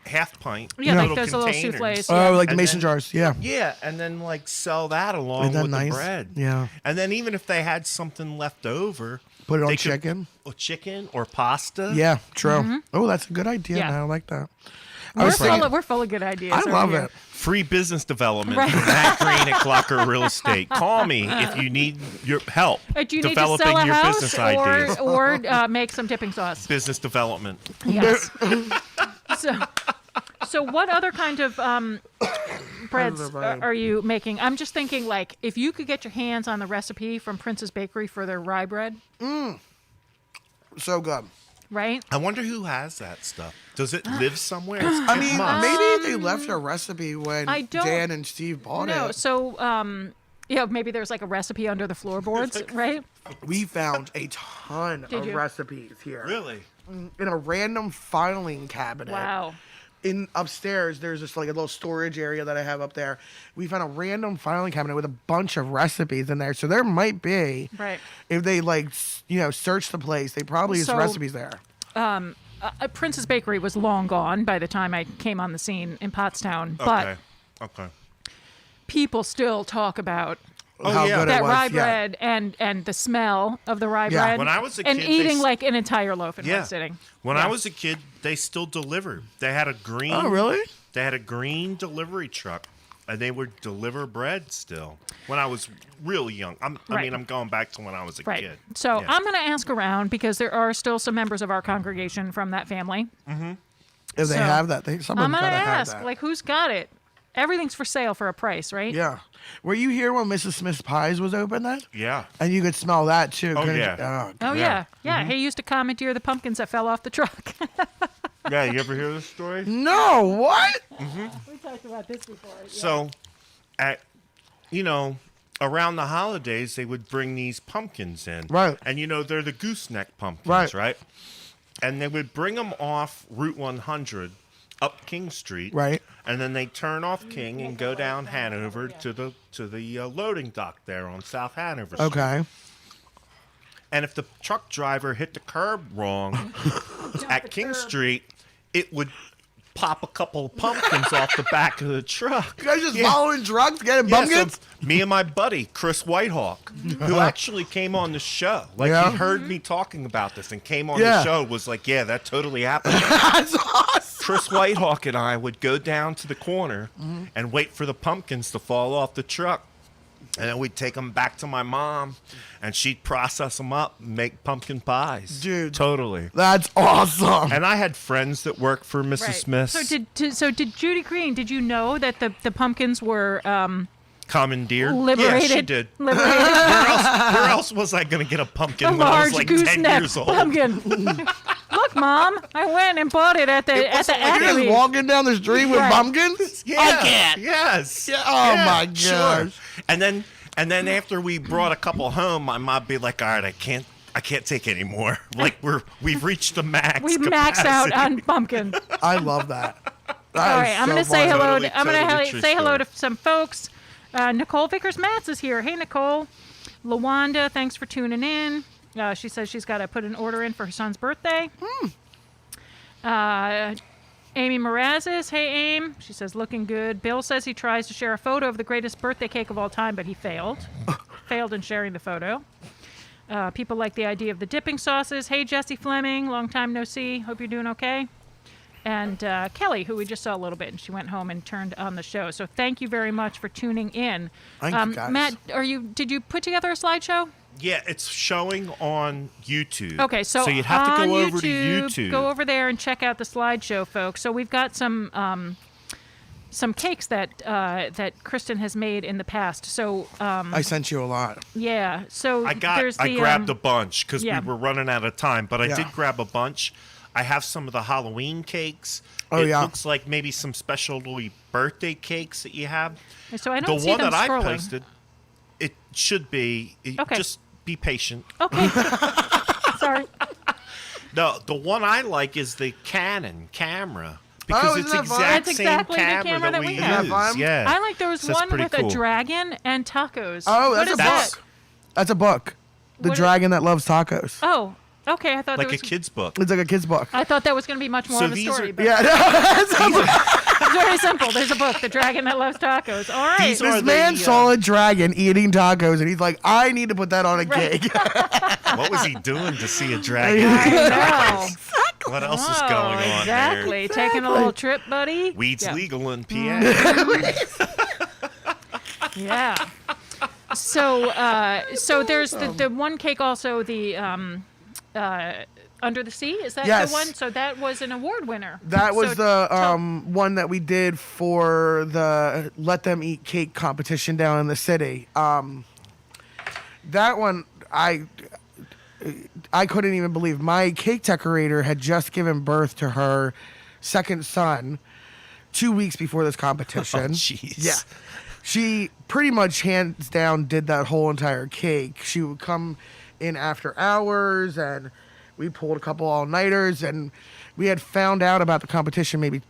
half pint. Yeah, like little those little containers. souffles. Oh, like the And mason then- jars. Yeah. Yeah, and then like sell that along Isn't that with nice? the bread. Yeah. And then even if they had something left over, Put it on they could- chicken. or chicken or pasta. Yeah, true. Oh, that's a good idea. Mm-hmm. Yeah. Now I like that. I was thinking, We're full of good ideas. I over love here. it. Free business development Right. from Matt Green at Glocker Real Estate. Call me if you need your help Do you need to developing sell a your house business ideas. or make some dipping sauce? Business development. Yes. So what other kind of breads are you making? I'm just thinking, like, if you could get your hands on the recipe from Prince's Bakery for their rye bread, So good. right? I wonder who has that stuff. Does it live somewhere? I mean, maybe they left a recipe when I don't Dan and Steve bought No, it. so maybe there's like a recipe under the floorboards, right? We found a ton Did of you? recipes here. Really? In a random filing cabinet. Wow. In upstairs, there's just like a little storage area that I have up there. We found a random filing cabinet with a bunch of recipes in there. So there might be, Right. if they search the place, they probably use So- recipes there. Prince's Bakery was long gone by the time I came on the scene in Pottstown, but Okay. people still talk about How yeah. good that it was. rye yeah. bread and the smell of the rye Yeah. bread. When I was a and kid, they eating s- like an entire loaf in Yeah. one sitting. When Yeah. I was a kid, they still delivered. They had a green. Oh, really? They had a green delivery truck, and they would deliver bread still. When I was really young, I Right. mean, I'm going back to when I was a Right. kid. So Yeah. I'm going to ask around because there are still some members of our congregation from that family. If they So, have that, someone's I'm going to gotta have ask, that. like, who's got it? Everything's for sale for a price, right? Yeah. Were you here when Mrs. Smith's Pies was open then? Yeah. And you could smell that too. Oh, couldn't you? yeah. Oh, Yeah. yeah. He used to commandeer the pumpkins that fell off the truck. Yeah, you ever hear this story? No, what? We talked about this before. So, around the holidays, they would bring these pumpkins in. Right. And, they're the gooseneck pumpkins, Right. right? And they would bring them off Route 100 up King Street. Right. And then they turn off King and go down Hanover to the loading dock there on South Hanover Street. Okay. And if the truck driver hit the curb wrong at King Street, it would pop a couple of pumpkins off the back of the truck. You guys just Yeah. following drugs, getting Yeah, so pumpkins? me and my buddy Chris Whitehawk, who actually came on the show, like Yeah? he heard me talking about this and came on Yeah. the show, was like, "Yeah, that totally happened." That's awesome. Chris Whitehawk and I would go down to the corner Mm-hmm. and wait for the pumpkins to fall off the truck, and then we'd take them back to my mom, and she'd process them up and make pumpkin pies. Dude. Totally. That's awesome. And I had friends that worked for Mrs. Right. Smith. So did Judy Green? Did you know that the pumpkins were commandeered. Liberated. Yeah, she did. Liberated. Where else was I going to get a pumpkin A when I was large like 10 gooseneck years old? pumpkin. Look, Mom, I went and bought it at the You're just Acme. walking down the street with Right. pumpkins? Yeah. I can't. Yes. Yeah, oh Yeah, my sure. gosh. And then after we brought a couple home, my mom be like, "All right, I can't take any more. Like we've reached the max. We maxed out capacity." on pumpkin. I love that. All right, I'm gonna say hello. Totally, I'm gonna totally true say hello story. to some folks. Nicole Vickers-Matz is here. Hey, Nicole. Lawanda, thanks for tuning in. She says she's got to put an order in for her son's birthday. Amy Morazes. Hey, Aim. She says, looking good. Bill says he tries to share a photo of the greatest birthday cake of all time, but he failed. Failed in sharing the photo. People like the idea of the dipping sauces. Hey, Jesse Fleming. Long time no see. Hope you're doing okay. And Kelly, who we just saw a little bit, and she went home and turned on the show. So thank you very much for tuning in. Thank you, guys. Matt, did you put together a slideshow? Yeah, it's showing on YouTube. Okay, so you'd have to on go over to YouTube. Go over there and check out the slideshow, folks. So we've got some cakes that Kristen has made in the past. So I sent you a lot. yeah, so I there's the, grabbed a bunch because yeah. we were running out of time, but I Yeah. did grab a bunch. I have some of the Halloween cakes. Oh, it yeah. looks like maybe some specialty birthday cakes that you have. So I don't The see one them that scrolling. I posted, it should be. Okay. Just be patient. Okay. Sorry. No, the one I like is the Canon camera because isn't it's that fun? exact That's same exactly the camera camera that we use. have. Isn't that fun? Yeah. I like there was So that's one pretty with cool. a dragon and tacos. Oh, What that's is a that? book. That's a book. The What is- Dragon That Loves Tacos. Oh, okay. I thought Like that a was, kid's book. It's like a kid's book. I thought that was going to be much more So of a these story. are- But Yeah, it's very simple. There's a book, The Dragon That Loves Tacos. All right. These are this man the, saw a dragon eating tacos, and he's like, "I need to put that on a Right. cake." What was he doing to see a dragon? I know. What else is Oh, going on exactly. there? Taking a little trip, buddy. Weed's Yeah. legal in PA. Yeah. So there's the one cake also, the Under the Sea. Is that Yes. the one? So that was an award winner. That was So the tell- one that we did for the Let Them Eat Cake competition down in the city. That one, I couldn't even believe. My cake decorator had just given birth to her second son 2 weeks before this competition. jeez. Yeah. She pretty much hands down did that whole entire cake. She would come in after hours, and we pulled a couple all-nighters, and we had found out about the competition maybe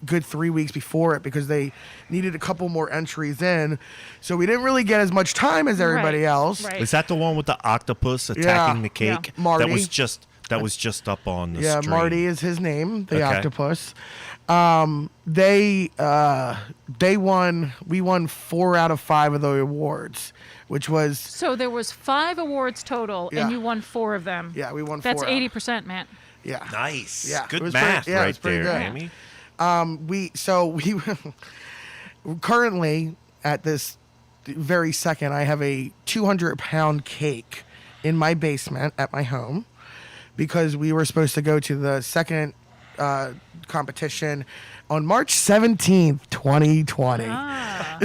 good 3 weeks before it because they needed a couple more entries in. So we didn't really get as much time as everybody Right, else. right. Is that the one with the octopus attacking the cake? Yeah. Marty. That was just up on the Yeah, stream. Marty is his name, the Okay. octopus. They won. We won 4 out of 5 of the awards, which was So there was 5 awards total, Yeah. and you won 4 of them. yeah, we won. That's 4 out. 80%, man. Yeah, Nice. Yeah, it Good was math pretty- yeah, it was right pretty there, good. Amy. we currently at this very second, I have a 200-pound cake in my basement at my home because we were supposed to go to the second competition on March 17th, 2020. Ah.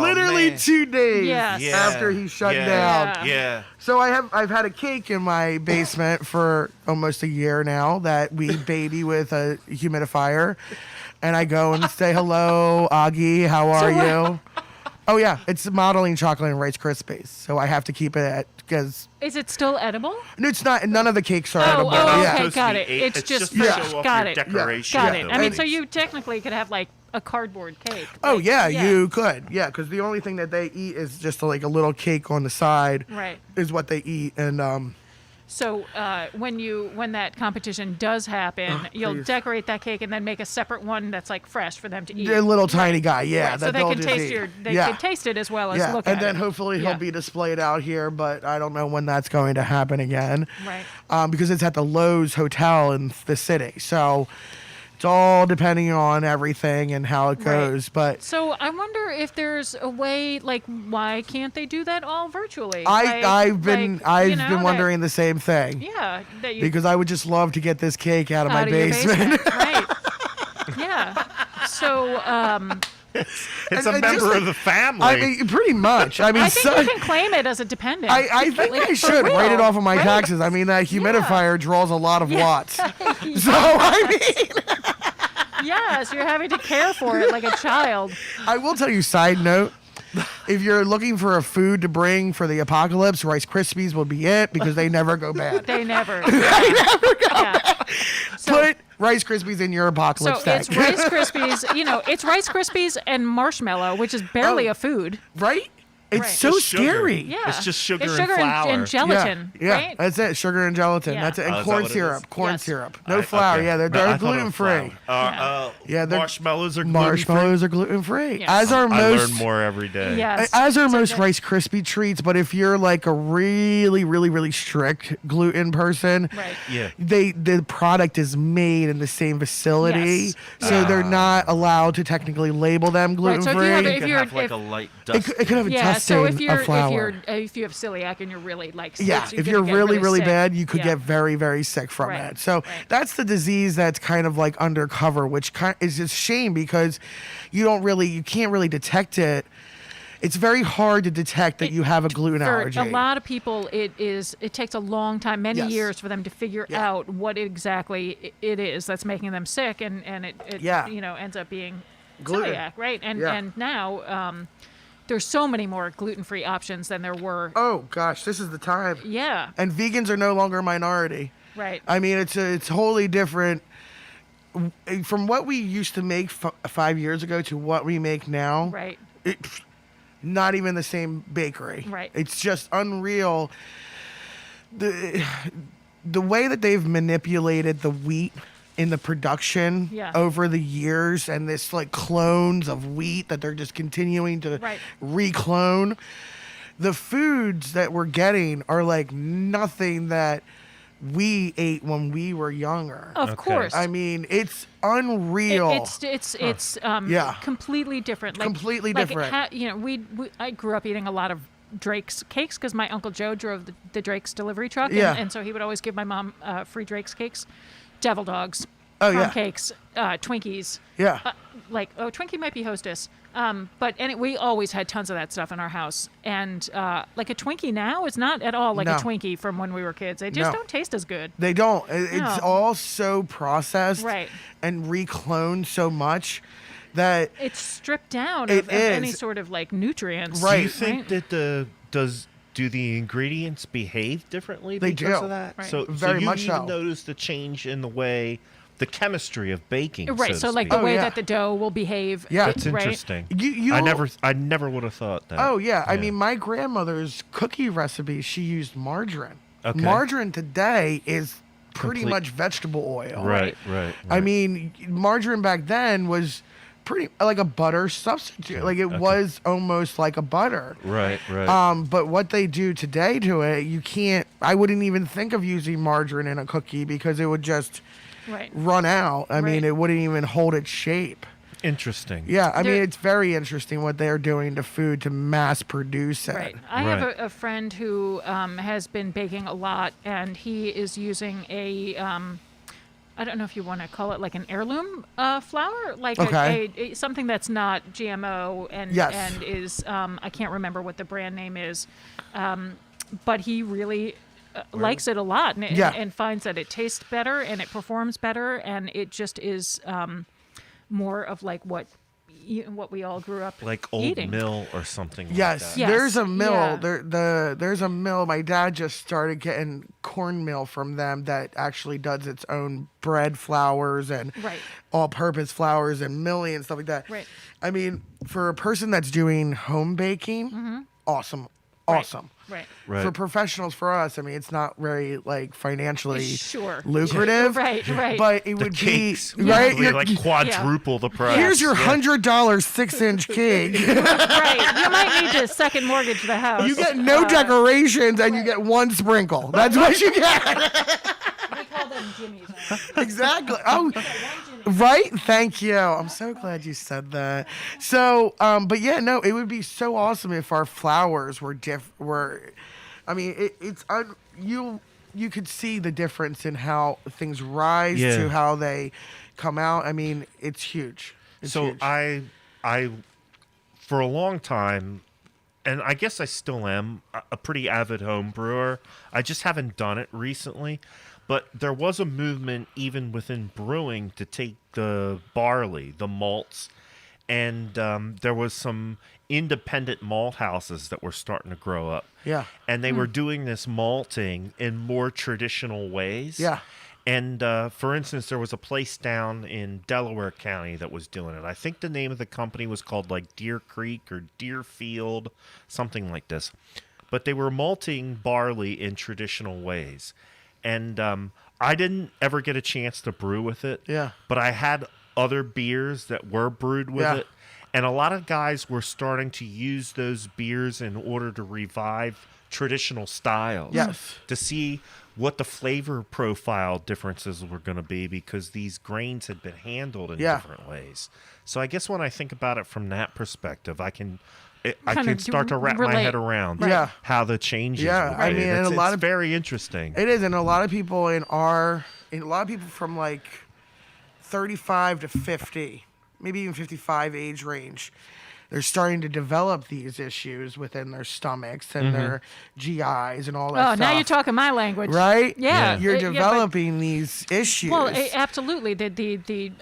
Literally man. 2 days Yes. Yeah. after he shut Yeah. down. Yeah. So I've had a cake in my basement for almost a year now that we baby with a humidifier, and I go and say hello, Augie, how are you? Oh yeah, it's modeling chocolate and Rice Krispies, so I have to keep it because Is it still edible? no, it's not. None of the cakes are Oh, edible. oh, yeah. okay. Supposed to got be it. eight- It's it's just to for- show off got your it. decoration. Got of it. the I mean, so weddings. you technically could have like a cardboard cake. Oh Like, yeah, you could. Yeah, because the only thing that they eat is just like a little cake on the side. Right. Is what they eat, and So when that competition does happen, you'll please. decorate that cake and then make a separate one that's like fresh for them to eat. the little tiny guy, yeah, Right, that so they they'll can just taste eat. they can taste it as well as yeah, look and at then it. hopefully he'll Yeah. be displayed out here, but I don't know when that's going to happen again. Right. Because it's at the Lowe's Hotel in the city, so it's all depending on everything and how it Right. goes. But So I wonder if there's a way, like, why can't they do that all virtually? I've been that- wondering the same thing Yeah, that you because I would just love to get this cake out of my out of your basement. right? Yeah. So It's a And member just- of the family. I mean, pretty much. I mean, I think you can claim it as a dependent. I think Like, I for should write it real, off of my right? taxes. I mean, that humidifier draws a lot of watts. So, I mean, Yes, you're having to care for it like a child. I will tell you, side note, if you're looking for a food to bring for the apocalypse, Rice Krispies will be it because they never go bad. They never. Yeah. So, Put Rice Krispies in your apocalypse so stack. it's Rice Krispies. It's Rice Krispies and marshmallow, which is barely Oh. a food. Right? It's Right. so Just sugar. scary. Yeah, It's just sugar It's and sugar flour. and gelatin. Yeah, Right? that's it. Sugar and gelatin. Yeah. That's it. And Oh, is that corn what it syrup. is? Corn Yes. syrup. No flour. Okay. Yeah, they're No, I thought it gluten was free. flour. Yeah, they're- Marshmallows are gluten Marshmallows are gluten free. Yes. As are I most. learn more every day. Yes. As are So most that- Rice Krispie treats, but if you're like a really, really, really strict gluten person, Right. Yeah. the product is made in the same facility, Yes. so they're not allowed to technically label them gluten so if you free. have It If could you're- have like if- a light it, dust. could have a Yeah. testing So if you're of flour. if you have celiac and you're really like Yeah, you're if gonna you're get really, really sick. bad, you could Yeah. get very, very sick from Right, it. So right. that's the disease that's kind of like undercover, which is a shame because you can't really detect it. It's very hard to detect that you have a gluten For allergy. a lot of people, it takes a long time, many Yes. years, for them to figure Yeah. out what exactly it is that's making them sick, and it Yeah. ends up being Gluten. celiac, right? And Yeah. and now there's so many more gluten-free options than there were. Oh gosh, this is the time. Yeah, And vegans are no longer a minority. right. I mean, it's wholly different from what we used to make 5 years ago to what we make now. Right. Not even the same bakery. Right. It's just unreal. The way that they've manipulated the wheat in the production Yeah. over the years, and this like clones of wheat that they're just continuing to Right. reclone. The foods that we're getting are like nothing that we ate when we were younger. Of course. I mean, it's unreal. It's Yeah. completely different. Like, Completely like different. I grew up eating a lot of Drake's cakes because my Uncle Joe drove the Drake's delivery truck, Yeah. and so he would always give my mom free Drake's cakes, devil dogs, Oh, crumb yeah. cakes, Twinkies. Yeah. Twinkie might be Hostess. But we always had tons of that stuff in our house. And like a Twinkie now is not at all like No. a Twinkie from when we were kids. They just No. don't taste as good. They don't. It's No. all so processed Right. and recloned so much that It's stripped down It of any is. sort of like nutrients. Right. Do you think that do the ingredients behave differently They because do. of that? Right. So Very you much even so. noticed the change in the chemistry of baking. Right, so to like speak. the Oh, way yeah. that the dough will behave. Yeah. That's right? interesting. you I never would have thought that. Oh yeah. I mean, my grandmother's cookie recipe, she used margarine. Okay. Margarine today is pretty Complete- much vegetable oil. Right. I mean, margarine back then was pretty like a butter substitute. Like it was almost like a butter. Right. But what they do today to it, you can't. I wouldn't even think of using margarine in a cookie because it would just Right. run out. I mean, Right. it wouldn't even hold its shape. Interesting. Yeah, I mean, There- it's very interesting what they're doing to food to mass produce it. Right. I have Right. a friend who has been baking a lot, and he is using I don't know if you want to call it like an heirloom flour, like Okay. something that's not GMO and Yes. and is I can't remember what the brand name is, but he really likes it a lot and, Yeah. and finds that it tastes better and it performs better and it just is more of like what we all grew up Like Old eating. Mill or something Yes, like that. Yes, there's a mill. yeah. There's a mill. My dad just started getting cornmeal from them that actually does its own bread flours and Right. all-purpose flours and milling and stuff like that. Right. I mean, for a person that's doing home baking, awesome. Awesome. Right. Right. For professionals, for us, I mean, it's not very like financially Sure. lucrative. Right, right. But it The would cakes be right. usually like quadruple the price. Here's your $100 6-inch cake. Right. You might need to second mortgage the house. You get no decorations and you get one sprinkle. That's what you get. We call them jimmies. Exactly. Oh, right. Thank you. I'm so glad you said that. So, but yeah, no, it would be so awesome if our flowers were I mean, you could see the difference in how things rise Yeah. to how they come out. I mean, it's huge. It's So huge. I I for a long time, and I guess I still am, a pretty avid home brewer. I just haven't done it recently. But there was a movement even within brewing to take the barley, the malts, and there was some independent malt houses that were starting to grow up. Yeah. And they were doing this malting in more traditional ways. Yeah. And for instance, there was a place down in Delaware County that was doing it. I think the name of the company was called like Deer Creek or Deerfield, something like this. But they were malting barley in traditional ways. And I didn't ever get a chance to brew with it. Yeah. But I had other beers that were brewed with Yeah. it. And a lot of guys were starting to use those beers in order to revive traditional styles. Yes. To see what the flavor profile differences were going to be because these grains had been handled in Yeah. different ways. So I guess when I think about it from that perspective, I can Kind of start to wrap my relate. head around Right. Yeah. how the changes. Yeah, were I made. mean, and it's, a lot it's of- very interesting. It is, and a lot of people a lot of people from like 35 to 50, maybe even 55 age range, they're starting to develop these issues within their stomachs and their GIs and all that Oh, stuff. now you're talking my language. Right? Yeah. You're Yeah, but- developing these issues. Well, absolutely. The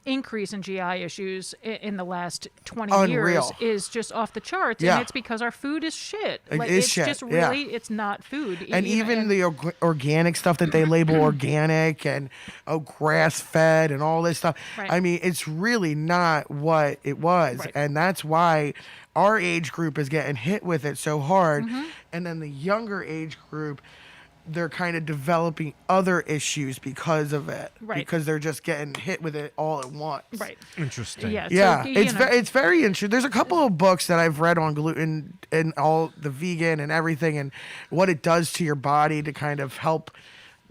increase in GI issues in the last 20 years Unreal. is just off the charts, Yeah. and it's because our food is shit. It Like, is it's shit, just yeah. really, it's not food. and you know, even the organic stuff that they label organic and grass fed and all this stuff. Right. I mean, it's really not what it was. Right. And that's why our age group is getting hit with it so hard. Mm-hmm. And then the younger age group, they're kind of developing other issues because of it. Right. Because they're just getting hit with it all at once. right. Interesting. Yeah. Yeah, So, it's it's very interesting. There's a couple of books that I've read on gluten and all the vegan and everything and what it does to your body to kind of help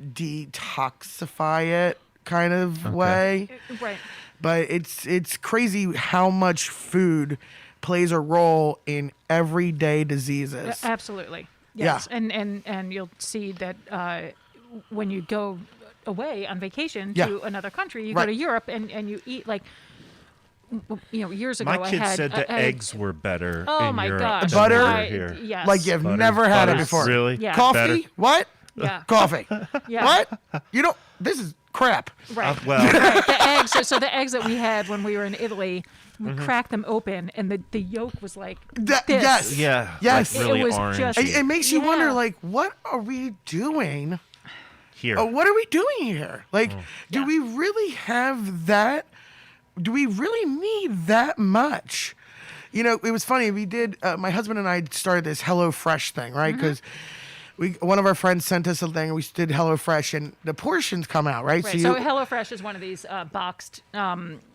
detoxify it kind of way. right. But it's crazy how much food plays a role in everyday diseases. Absolutely. Yeah. Yes. And you'll see that when you go away on vacation Yeah. to another country, you Right. go to Europe and you eat like, years ago My I kids had said the I had- eggs were better Oh in my Europe gosh. than Butter? they were I- here. Yes. Like you've Butter. never had it Butter. before. Really? Yeah. Coffee? Better? What? Yeah. Coffee. Yeah. What? You don't. This is crap. Right. Well, Right. The eggs. So the eggs that we had when we were in Italy, we cracked them open, and the yolk was like this. Yes. yeah. Yes. Like really It was orange. just- It makes you Yeah. wonder, like, what are we doing? Here. What are we doing here? Like, do Yeah. we really have that? Do we really need that much? You know, it was funny. We did. My husband and I started this HelloFresh thing, right? Because one of our friends sent us a thing. And we did HelloFresh, and the portions come out, right? Right. So HelloFresh is one of these boxed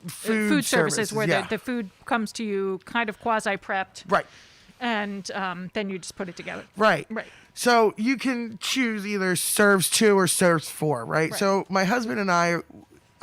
food services where yeah. the food comes to you kind of quasi prepped, right, and then you just put it together. right, Right. So you can choose either serves 2 or serves 4, right? Right. So my husband and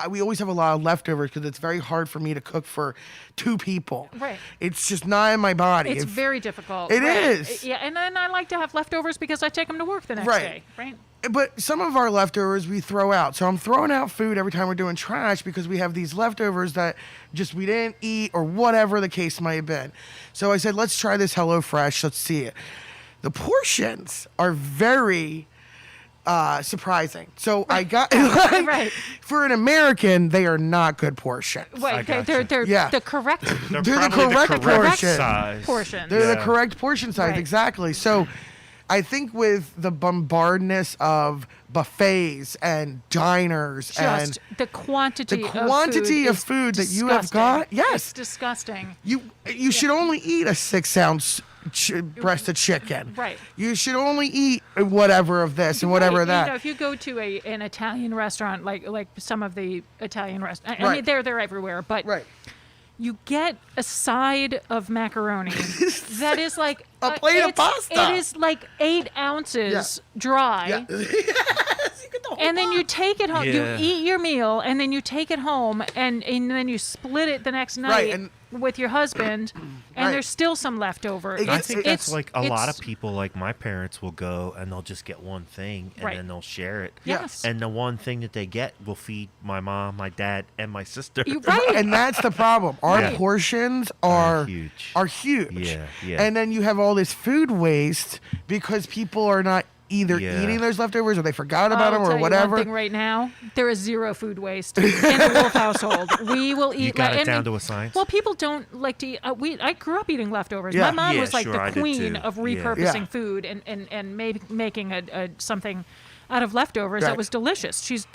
we always have a lot of leftovers because it's very hard for me to cook for 2 people. Right. It's just not in my body. It's If- very difficult. It right. is. Yeah, and then I like to have leftovers because I take them to work the next Right. day. Right. But some of our leftovers we throw out. So I'm throwing out food every time we're doing trash because we have these leftovers that just we didn't eat or whatever the case might have been. So I said, let's try this HelloFresh. Let's see it. The portions are very surprising. So I got Right. for an American, they are not good portions. Right. gotcha. They're Yeah. the correct They're They're the probably correct portion. size. portion. They're the Yeah. correct portion size, Right. exactly. So I think with the bombardness of buffets and diners and Just the quantity of food that you have got, yes. It's disgusting. you should only eat a 6-ounce breast of chicken. Right. You should only eat whatever of this and whatever Right. of that. You know, if you go to an Italian restaurant, like some of the Italian restaurants, I Right. mean, they're everywhere, but Right. you get a side of macaroni that is like A plate of it's- pasta. It is like 8 ounces Yeah. dry. Yeah. You get the whole And then you box. take it home. Yeah. You eat your meal, and then you take it home, and then you split it the next night Right, and- with your husband, and Right. there's still some left over. I I It's- think that's like a lot of it's- people, like my parents will go and they'll just get one thing and Right. then they'll share it. Yes. And the one thing that they get will feed my mom, my dad, and my sister. You- right. And that's the problem. Our Yeah. portions are huge. Are huge. Yeah, yeah. And then you have all this food waste because people are not either Yeah. eating those leftovers or they forgot about I'll them tell or you whatever. one thing right now, there is zero food waste in the Wolf household. We will eat. You got it and- down to a science? Well, people don't like to eat. I grew up eating leftovers. Yeah. My mom Yeah, was like sure, I the did queen too. of Yeah. repurposing Yeah. food and making something out of leftovers that Right. was delicious. She's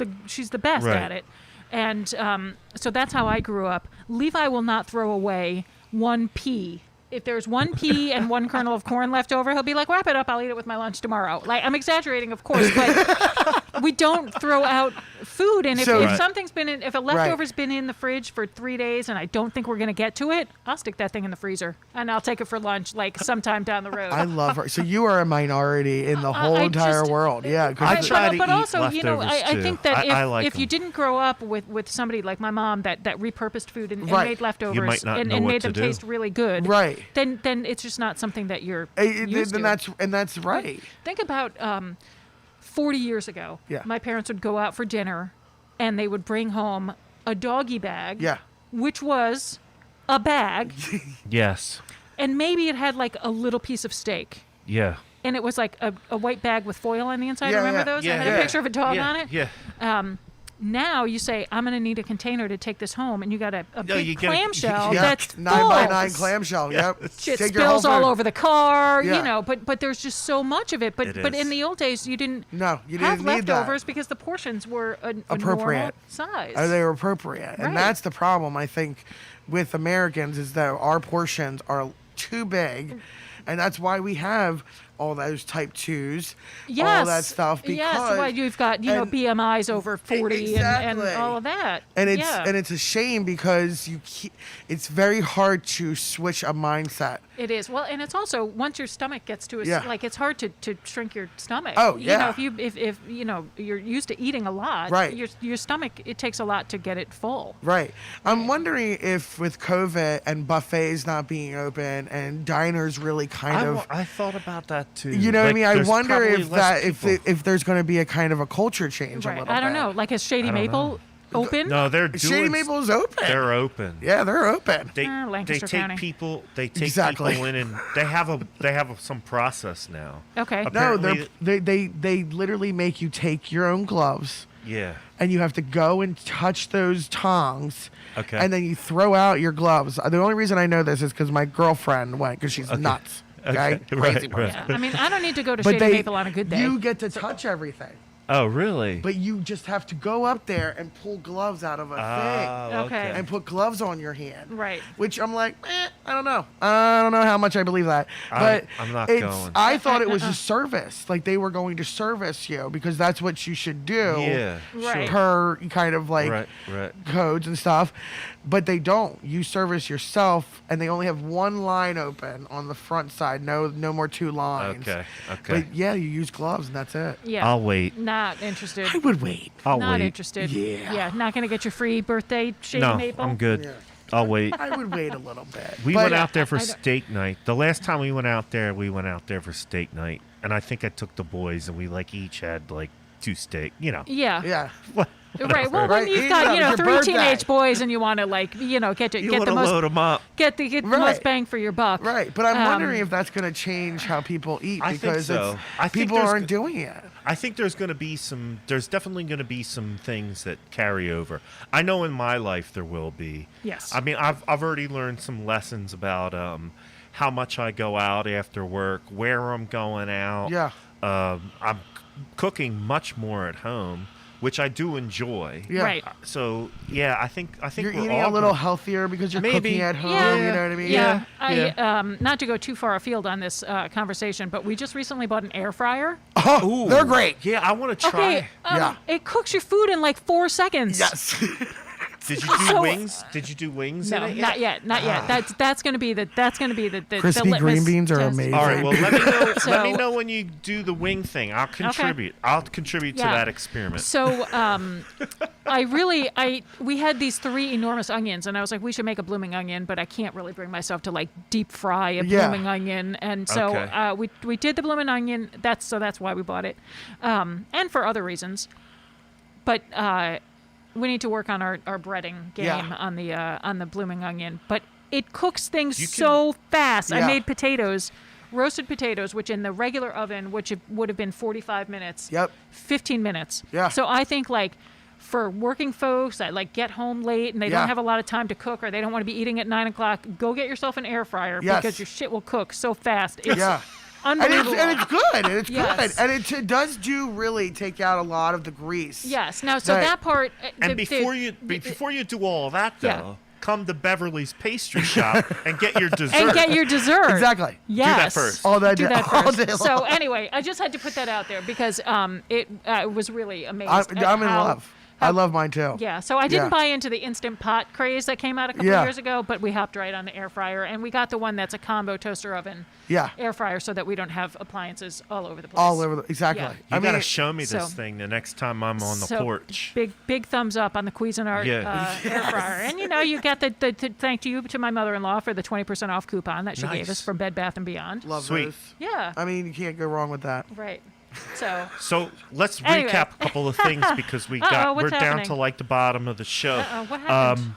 the best Right. at it. And so that's how I grew up. Levi will not throw away one pea. If there's one pea and one kernel of corn left over, he'll be like, wrap it up, I'll eat it with my lunch tomorrow. Like, I'm exaggerating, of course, but we don't throw out food. And if, So- if Right. something's been in, if a leftover's been in the fridge for 3 days and I don't think we're going to get to it, I'll stick that thing in the freezer and I'll take it for lunch, like sometime down the road. I love her. So you are a minority in the whole I entire just- world. Yeah. 'cause I it's- try to but eat also, you know, leftovers, I too. think that I like if you 'em. didn't grow up with somebody like my mom that repurposed food and Right. made leftovers might not and know what made to them do. taste really good, Right. then it's just not something that you're and used to. that's right. Think about 40 years ago. Yeah. My parents would go out for dinner, and they would bring home a doggy bag. Yeah. Which was a bag, Yes. and maybe it had like a little piece of steak. Yeah. And it was like a white bag with foil on the inside. Yeah, Remember yeah. those? Yeah, I had yeah. a picture of a dog yeah. on it. Yeah. Now you say, I'm going to need a container to take this home, and you got a big you get a- clamshell Yeah. that's 9x9 full. clamshell. Yep. Shit Take your whole spills all food. over the car, Yeah. you know, but there's just so much of it. But It but is. in the old days, you didn't No, you have didn't need that. leftovers because the portions were a normal Appropriate. size. They were appropriate. Right. And that's the problem, I think, with Americans is that our portions are too big. And that's why we have all those type 2s, Yes. all that stuff. Because, yes, well, you've got, you know, and- BMIs over 40 and Exactly. all of that. and it's yeah. and it's a shame because it's very hard to switch a mindset. It is. Well, and it's also once your stomach gets to a Yeah. like it's hard to shrink your stomach. Oh, You know, yeah. if you know you're used to eating a lot, Right. your stomach, it takes a lot to get it full. Right. I'm wondering if with COVID and buffets not being open and diners really kind of I thought about that too. you know what I Like, mean? I there's wonder probably if less that people. if there's going to be a kind of a culture change a Right. little I don't bit. know. Like is Shady I don't Maple know. open? No, they're doing. Shady Maple is open. They're open. Yeah, they're open. They Lancaster take County. people. They take Exactly. people in, and they have some process now. Okay. No, Apparently- they literally make you take your own gloves Yeah. and you have to go and touch those tongs. Okay. And then you throw out your gloves. The only reason I know this is because my girlfriend went because she's nuts. Okay, Okay, crazy right, person. right. Yeah. I mean, I don't need to go to But Shady Maple on a good day. you get to touch everything, Oh, really? but you just have to go up there and pull gloves out of a thing Oh, Okay. and put gloves on your hand. Right. Which I'm like, I don't know. I don't know how much I believe that. But I'm not it's, going. I thought it was a service. Like they were going to service you because that's what you should do. Yeah. Right. Per kind of like Right. Right. codes and stuff. But they don't. You service yourself and they only have one line open on the front side. No more two lines. Okay. Okay. But yeah, you use gloves and that's it. Yeah. I'll wait. Not interested. I would wait. I'll Not wait. interested. Yeah. Yeah. Not gonna get your free birthday Shady No, Maple. I'm good. Yeah. I'll wait. I would wait a little bit. We But- went out there for I don't- steak night. The last time we went out there for steak night, and I think I took the boys, and we like each had like 2 steak. You know. Yeah. Yeah. Right. Well, when Right, you've eat got them, you know it's your 3 birthday. teenage boys and you want to like you know get You the want to most load them up. get the Right. most bang for your buck. Right. But I'm wondering Um, if that's going to change how people eat I think because so. it's, I think people there's aren't go- doing it. I think there's definitely going to be some things that carry over. I know in my life there will be. Yes. I mean, I've already learned some lessons about how much I go out after work, where I'm going out. Yeah. I'm cooking much more at home, which I do enjoy. Yeah. Right. So yeah, I think You're we're eating all a little gonna- healthier because you're Maybe. cooking at home. Yeah. You know what I mean? Yeah. Yeah. Not to go too far afield on this conversation, but we just recently bought an air fryer. Oh, they're great. Yeah, I want to try. Okay. Yeah. It cooks your food in like 4 seconds. Yes. Did you do wings? Did you do wings? No, in it not yet. Not yet. That's gonna be the Crispy litmus green beans are test. amazing. All right. Well, let me know. Let me So- know when you do the wing thing. I'll contribute. I'll contribute to Yeah. that experiment. So we had these 3 enormous onions, and I was like, we should make a blooming onion, but I can't really bring myself to like deep fry a Yeah. blooming onion, and so Okay. we did the blooming onion. That's why we bought it, and for other reasons. But we need to work on our breading game Yeah. on the blooming onion. But it cooks things You can- so fast. I Yeah. made potatoes. Roasted potatoes, which in the regular oven, would have been 45 minutes. Yep. 15 minutes. Yeah. So I think like for working folks that like get home late and they Yeah. don't have a lot of time to cook or they don't want to be eating at 9 o'clock, go get yourself an air fryer Yes. because your shit will cook so fast. It's Yeah. unbelievable. And it's good. And it's Yes. good. And it does do really take out a lot of the grease. Yes. Now, so Right. that part. And before you do all that though, Yeah. come to Beverly's pastry shop and get your dessert. and get your dessert. Exactly. Yes. first. All that Do day- that all first. day long. So anyway, I just had to put that out there because it was really amazing. I'm in love. I love mine too. Yeah, so I didn't Yeah. buy into the Instant Pot craze that came out a couple Yeah. years ago, but we hopped right on the air fryer, and we got the one that's a combo toaster oven Yeah. air fryer so that we don't have appliances all over the place. All over exactly. Yeah. You I gotta mean, show me this so- thing the next time I'm on the So, porch. Big thumbs up on the Cuisinart Yeah. air fryer. And you get the thank you to my mother-in-law for the 20% off coupon that she gave Nice. us from Bed Bath & Beyond. love Sweet. those. Yeah, I mean, you can't go wrong with that. right. So, So let's Anyway. recap a couple of things because Uh-oh, we're what's down happening? to like the bottom of the show. what happened?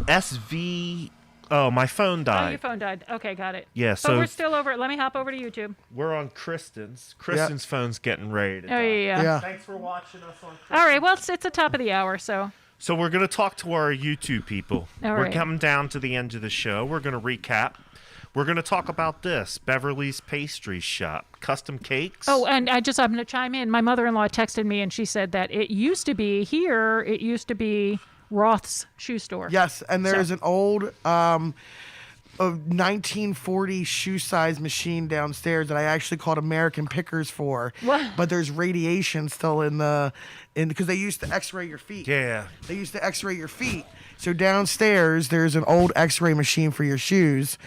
SV. Oh, my phone Oh, died. your phone died. Okay, got it. Yeah, But so- we're still over. Let me hop over to YouTube. We're on Kristen's. Kristen's phone's getting ready to Oh, die. yeah. Yeah. Thanks for watching us on All right, well, it's the top of the hour, so. So we're going to talk to our YouTube people. All We're right. coming down to the end of the show. We're going to recap. We're going to talk about this Beverly's Pastry Shop, custom cakes. Oh, and I'm going to chime in. My mother-in-law texted me, and she said that it used to be Roth's shoe store. Yes, and there's So- an old a 1940 shoe size machine downstairs that I actually called American Pickers for. What? But there's radiation still in because they used to X-ray your feet. Yeah. They used to X-ray your feet. So downstairs there's an old X-ray machine for your shoes,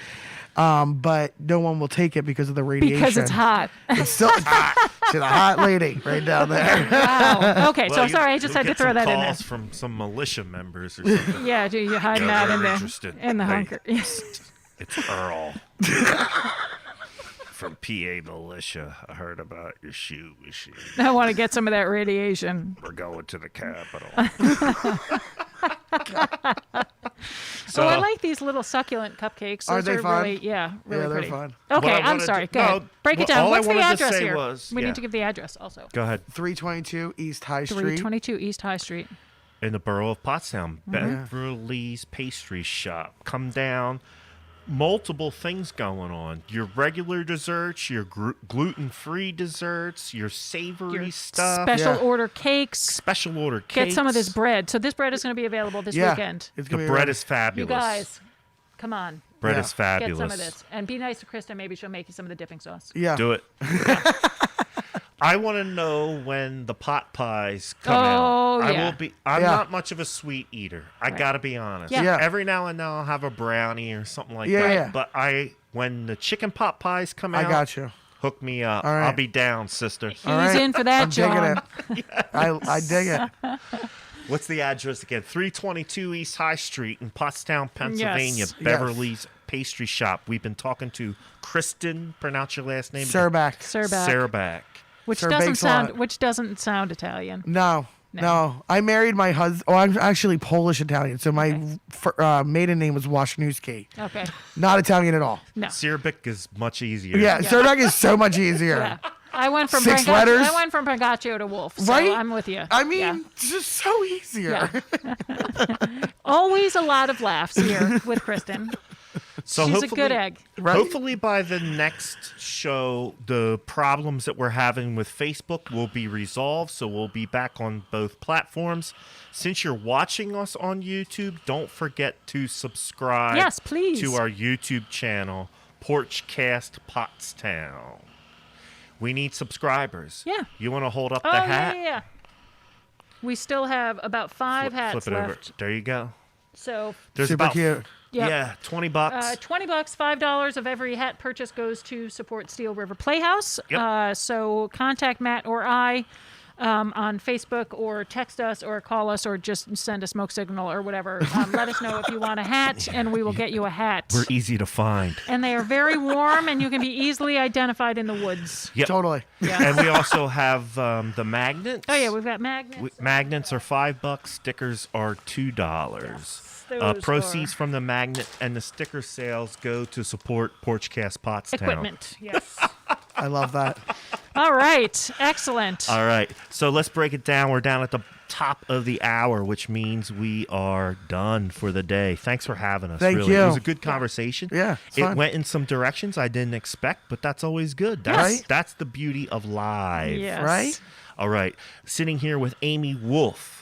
but no one will take it because of the radiation. Because it's hot. It's still hot. She's a hot lady right down there. Wow. Okay, Well, so sorry, I just you'll had to get throw some that in there. calls from some militia members or something. Yeah, you're hiding Yeah, out in they're the interested. in the Hey. hunker. It's Earl. From PA Militia. I heard about your shoe machine. I want to get some of that radiation. We're going to the Capitol. Oh, I like these little succulent cupcakes. Are Those they are fun? really, really they're pretty. fun. Okay, What I I'm wanted sorry. to- Go ahead. no, Break it well, down. all I What's the wanted to address say here? was- We yeah. need to give the address also. Go ahead. 322 East High Street. 322 East High Street. In the borough of Pottstown, Mm-hmm. Beverly's Pastry Shop. Come down. Multiple things going on. Your regular desserts, your gluten-free desserts, your savory Your stuff, special Yeah. order cakes. special order cakes. Get some of this bread. So this bread is going to be available this Yeah. weekend. It's The gonna be bread really- is fabulous. You guys, come on. Bread Yeah. is fabulous. Get some of this. And be nice to Kristen. Maybe she'll make you some of the dipping sauce. Yeah. Do it. I want to know when the pot pies come Oh, out. I yeah. will be. I'm Yeah. not much of a sweet eater. I gotta be honest. Yeah. Yeah. Every now and then I'll have a brownie or something like Yeah, that. yeah. But when the chicken pot pies come I out, got you. hook me up. All right. I'll be down, sister. He's All right. in for that, I'm digging John. it. I dig it. What's the address again? 322 East High Street in Pottstown, Pennsylvania. Yes. Beverly's Pastry Shop. We've been talking to Kristen. Pronounce your last name. Sirbak. Sirbak. Sirbak. Which Sir doesn't bakes a lot. sound Italian. No. I married my husband. Oh, I'm actually Polish Italian. So my maiden name was Washniewski. Okay. Not Italian at all. No. Sirbak is much easier. Yeah, Sirbak is so much easier. Yeah. I went from 6 letters? I went from Bragaccio to Wolf. So Right? I'm with you. I mean, Yeah. it's just so easier. Yeah. Always a lot of laughs here with Kristen. So She's a hopefully- good egg. Right? Hopefully by the next show, the problems that we're having with Facebook will be resolved. So we'll be back on both platforms. Since you're watching us on YouTube, don't forget to subscribe Yes, please. to our YouTube channel, Porchcast Pottstown. We need subscribers. Yeah. You want to hold up Oh, the yeah, hat? yeah, yeah. We still have about 5 hats Flip it over. left. There you go. So There's Super about cute. Yep. yeah, $20. $20, $5 of every hat purchase goes to support Steel River Playhouse. Yep. So contact Matt or I on Facebook, or text us, or call us, or just send a smoke signal or whatever. Let us know if you want a hat, and we will get you a hat. We're easy to find. And they are very warm, and you can be easily identified in the woods. Yep. Totally. Yeah. And we also have the magnets. Oh yeah, we've got magnets. Magnets are $5. Stickers are $2. Those Proceeds are from the magnet and the sticker sales go to support Porchcast Pottstown. equipment. Yes. I love that. All right. Excellent. All right, so let's break it down. We're down at the top of the hour, which means we are done for the day. Thanks for having us. Thank really. you. It was a good conversation. Yeah, it's it fun. went in some directions I didn't expect, but that's always good. Yes. That's the beauty of live. Yes. Right? All right, sitting here with Amy Wolf,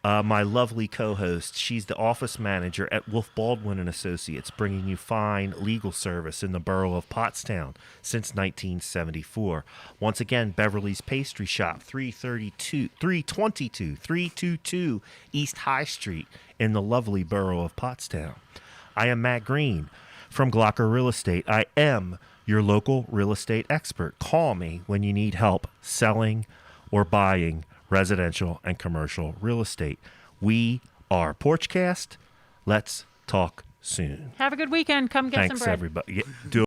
my lovely co-host. She's the office manager at Wolf Baldwin and Associates, bringing you fine legal service in the borough of Pottstown since 1974. Once again, Beverly's Pastry Shop, 322 East High Street in the lovely borough of Pottstown. I am Matt Green from Glocker Real Estate. I am your local real estate expert. Call me when you need help selling or buying residential and commercial real estate. We are Porchcast. Let's talk soon. Have a good weekend. Come get some Thanks, bread. everybody. Yeah, do